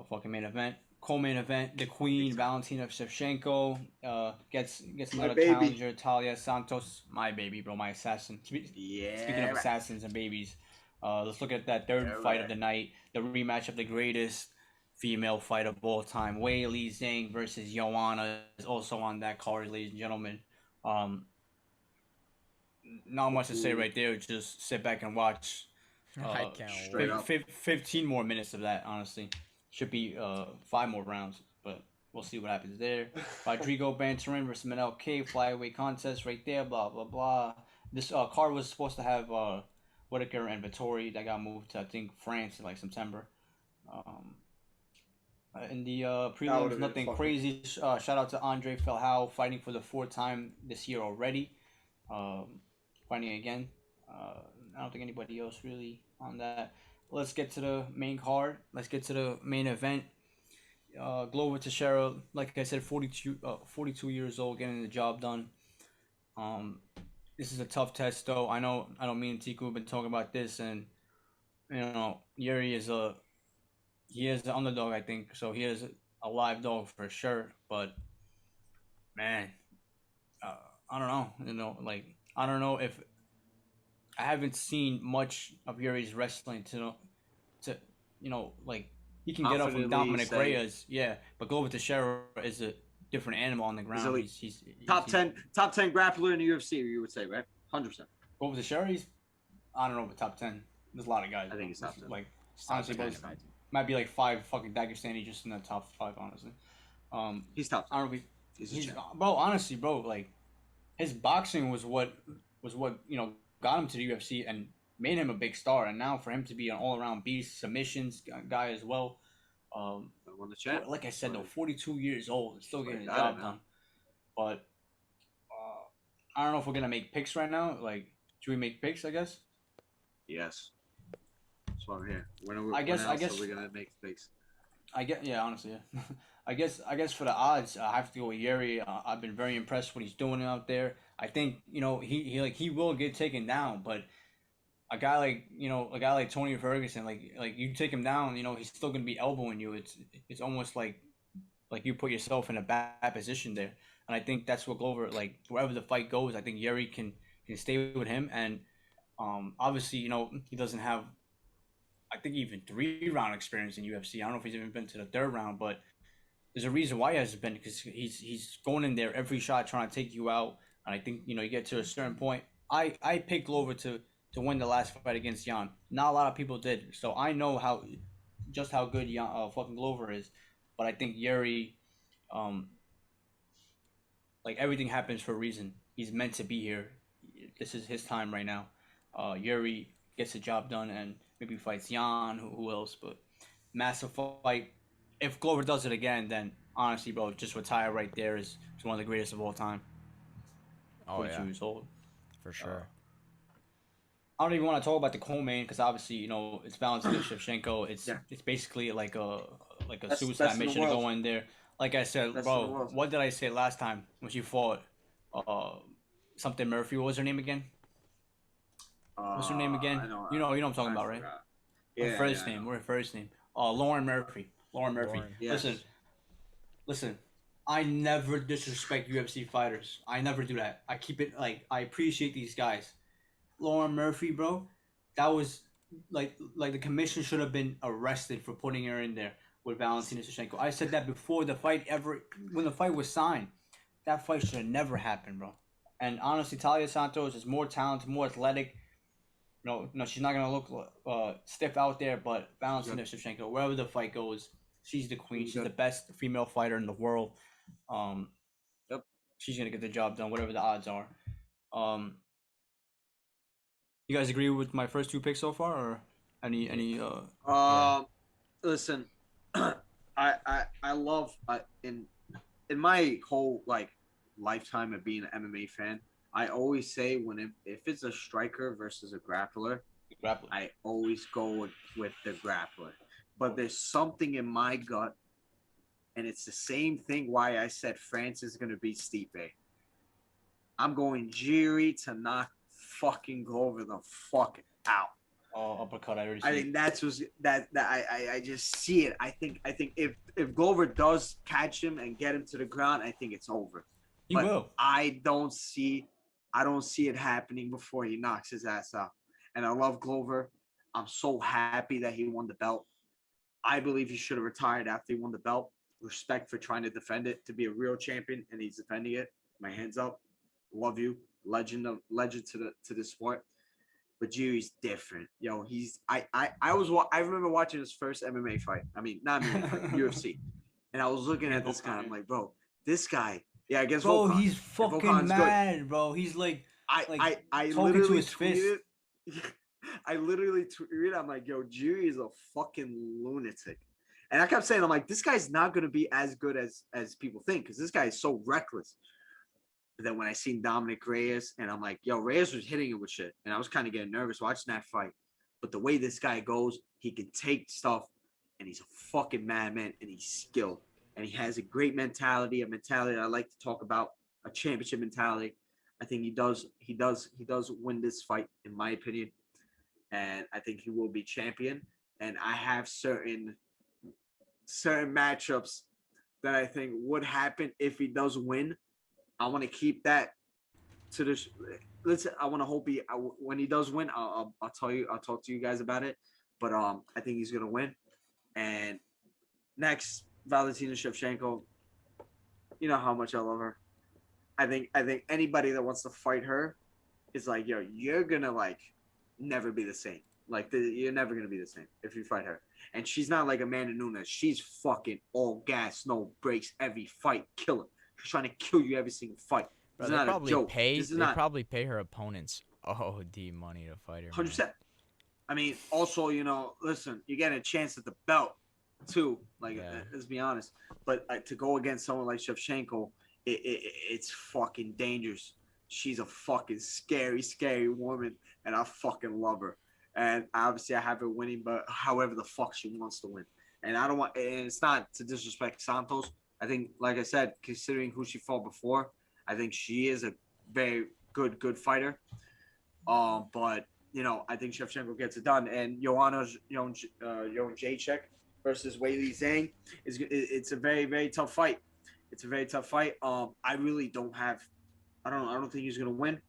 fucking main event. Co-main event, the Queen Valentina Shevchenko gets another baby. challenger, Talia Santos, my baby, bro, my assassin. Yeah. Speaking of assassins and babies, let's look at that third fight of the night, the rematch of the greatest female fight of all time, Wei Li Zhang versus Joanna, is also on that card, ladies and gentlemen. Not much to say right there. Just sit back and watch. I can't straight wait. up. 15 more minutes of that, honestly. Should be 5 more rounds, but we'll see what happens there. Rodrigo Bantarin versus Manel K, flyweight contest right there, blah, blah, blah. This card was supposed to have Whitaker and Vittori. That got moved to, I think, France in like September. In the prelims, been nothing fucking- crazy. Shout out to Andre Felhau, fighting for the 4th time this year already. Fighting again. I don't think anybody else really on that. Let's get to the main card. Let's get to the main event. Glover Teixeira, like I said, 42 years old, getting the job done. This is a tough test, though. I know me and Tiku have been talking about this, and Yuri is the underdog, I think. So he is a live dog for sure. But man, I don't know. I don't know if I haven't seen much of Yuri's wrestling to he can get up from Confidently Dominic say- Reyes, yeah, but Glover Teixeira is a different animal on the ground. elite. He's Top 10 grappler in the UFC, you would say, right? 100%. Glover Teixeira, I don't know, but top 10. There's a lot of guys. I think he's top 10. Like honestly, Top bro, 10. might be like 5 fucking Dagestani just in the top 5, honestly. He's top 10. I don't know if He's a he's, champ. bro, honestly, bro, like his boxing was what got him to the UFC and made him a big star, and now for him to be an all-around beast, submissions guy as well. I won the champ. Like I said, though, 42 years old, still getting the I job don't know. done. But I don't know if we're gonna make picks right now. Like, should we make picks? I guess. Yes. That's why I'm here. When are we, I guess- when I else guess- are we going to make picks? Honestly, yeah. I guess for the odds, I have to go with Yuri. I've been very impressed what he's doing out there. I think he will get taken down, but a guy like Tony Ferguson, like you take him down, he's still gonna be elbowing you. It's almost like you put yourself in a bad position there, and I think that's what Glover, like wherever the fight goes, I think Yuri can stay with him, and obviously he doesn't have, I think, even 3-round experience in UFC. I don't know if he's even been to the 3rd round, but there's a reason why he hasn't been, because he's going in there every shot trying to take you out, and I think you get to a certain point. I picked Glover to win the last fight against Jan. Not a lot of people did, so I know how good fucking Glover is, but I think Yuri, like everything happens for a reason. He's meant to be here. This is his time right now. Yuri gets the job done and maybe fights Jan, who else? But massive fight. If Glover does it again, then honestly, bro, just retire right there is one of the greatest of all time. Oh 42 yeah, years old. for sure. I don't even want to talk about the co-main because obviously, it's Valentina Shevchenko. It's basically like a suicide best in the mission to world. go in there. Like I said, Best in the bro, world. what did I say last time when she fought something Murphy? What was her name again? What's her name again? I know. You know what I'm talking I about, right? forgot. Her Yeah, first yeah, I name. know. What her first name? Lauren Murphy. Lauren Murphy. Lauren. Yes. Listen. I never disrespect UFC fighters. I never do that. I keep it like I appreciate these guys. Lauren Murphy, bro, that was like the commission should have been arrested for putting her in there with Valentina Shevchenko. I said that before the fight when the fight was signed. That fight should have never happened, bro. And honestly, Talia Santos is more talented, more athletic. No, she's not gonna look stiff out there. But Valentina Shevchenko, wherever the fight goes, she's the queen. She's the best female fighter in the world. Yep. She's gonna get the job done, whatever the odds are. You guys agree with my first two picks so far, or any? Listen, I love in my whole lifetime of being an MMA fan, I always say if it's a striker versus a grappler, I always go with the grappler. But there's something in my gut, and it's the same thing why I said France is gonna beat Stipe. I'm going Jiri to knock fucking Glover the fuck out. Oh, uppercut! I think I just see it. I think if Glover does catch him and get him to the ground, I think it's over. He will. I don't see it happening before he knocks his ass out. And I love Glover. I'm so happy that he won the belt. I believe he should have retired after he won the belt. Respect for trying to defend it, to be a real champion, and he's defending it. My hands up. Love you. Legend to the sport. But Jiri's different. Yo, I remember watching his first MMA fight. I mean, not MMA fight, UFC. And I was looking at this guy. I'm like, bro, this guy. Yeah, I guess. Bro, Volkan. he's fucking Volkan's mad, good. bro. He's like I talking literally to his fist. I literally tweeted. I'm like, yo, Jiri is a fucking lunatic. And I kept saying, I'm like, this guy's not gonna be as good as people think, because this guy is so reckless. But then when I seen Dominic Reyes, and I'm like, yo, Reyes was hitting it with shit. And I was kind of getting nervous watching that fight. But the way this guy goes, he can take stuff, and he's a fucking madman, and he's skilled. And he has a great mentality, a mentality I like to talk about, a championship mentality. I think he does win this fight, in my opinion. And I think he will be champion. And I have certain matchups that I think would happen if he does win. I want to keep that to this. I want to hope when he does win, I'll tell you. I'll talk to you guys about it. But I think he's gonna win. And next, Valentina Shevchenko. You know how much I love her. I think anybody that wants to fight her is like, yo, you're gonna never be the same. You're never gonna be the same if you fight her. And she's not like Amanda Nunes. She's fucking all gas, no brakes, every fight, killer. She's trying to kill you every single fight. Bro, It's they not probably a joke. probably pay her opponents OD money to fight her. 100%. I mean, also, listen, you're getting a chance at the belt too. Let's be honest. But to go against someone like Shevchenko, it's fucking dangerous. She's a fucking scary, scary woman, and I fucking love her. And obviously, I have her winning, but however the fuck she wants to win. And I don't want. And it's not to disrespect Santos. I think, like I said, considering who she fought before, I think she is a very good fighter. But I think Shevchenko gets it done. And Joanna Jacek versus Weili Zhang it's a very, very tough fight. It's a very tough fight. I really don't have. I don't think he's gonna win.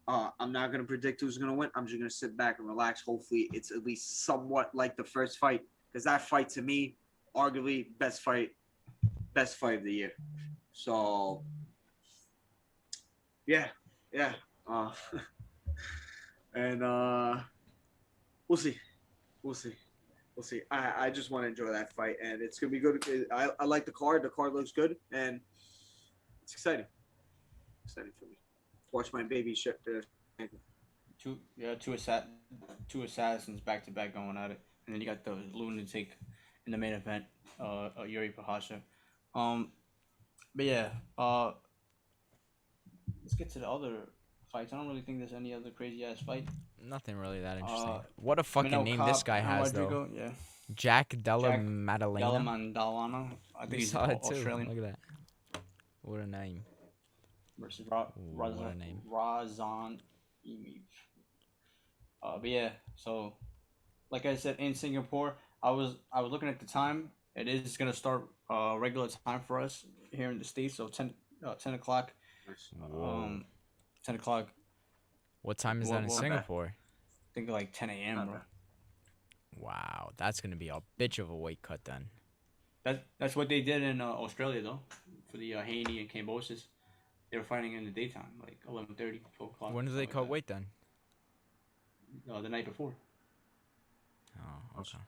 I'm not gonna predict who's gonna win. I'm just gonna sit back and relax. Hopefully, it's at least somewhat like the first fight, because that fight to me, arguably best fight of the year. So, yeah. And we'll see. I just want to enjoy that fight, and it's gonna be good. I like the card. The card looks good, and it's exciting. Exciting for me. Watch my baby ship. Two two assassins back to back going at it, and then you got the lunatic in the main event, Yuri Prohaska. But yeah, let's get to the other fights. I don't really think there's any other crazy ass fight. Nothing really that interesting. What a fucking name this guy and has, Rodrigo, though. yeah. Jack Della Maddalena. Della Maddalena. I think We he's saw it too. Australian. Look at that. What a name. Versus What a name. Razan Emiv. But yeah, so like I said, in Singapore, I was looking at the time. It is gonna start regular time for us here in the States, so 10 o'clock. 10 o'clock. What time is that in Singapore? I think like 10 a.m. bro. Wow, that's gonna be a bitch of a weight cut then. That's what they did in Australia though, for the Haney and Cambosis. They were fighting in the daytime, like 11:30, 12 o'clock. When do they cut weight then? The night before. Oh, okay.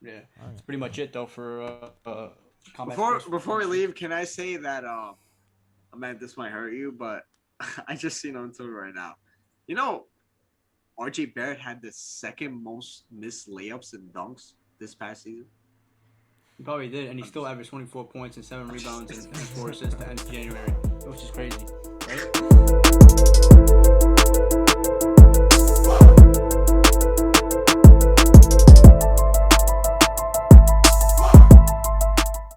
Yeah, that's pretty much it though for combat. Before we leave, can I say that man, this might hurt you, but I just seen on Twitter right now. You know, RJ Barrett had the second most missed layups and dunks this past season. He probably did, and he still averaged 24 points and 7 rebounds and 4 assists to end January, which is crazy, right?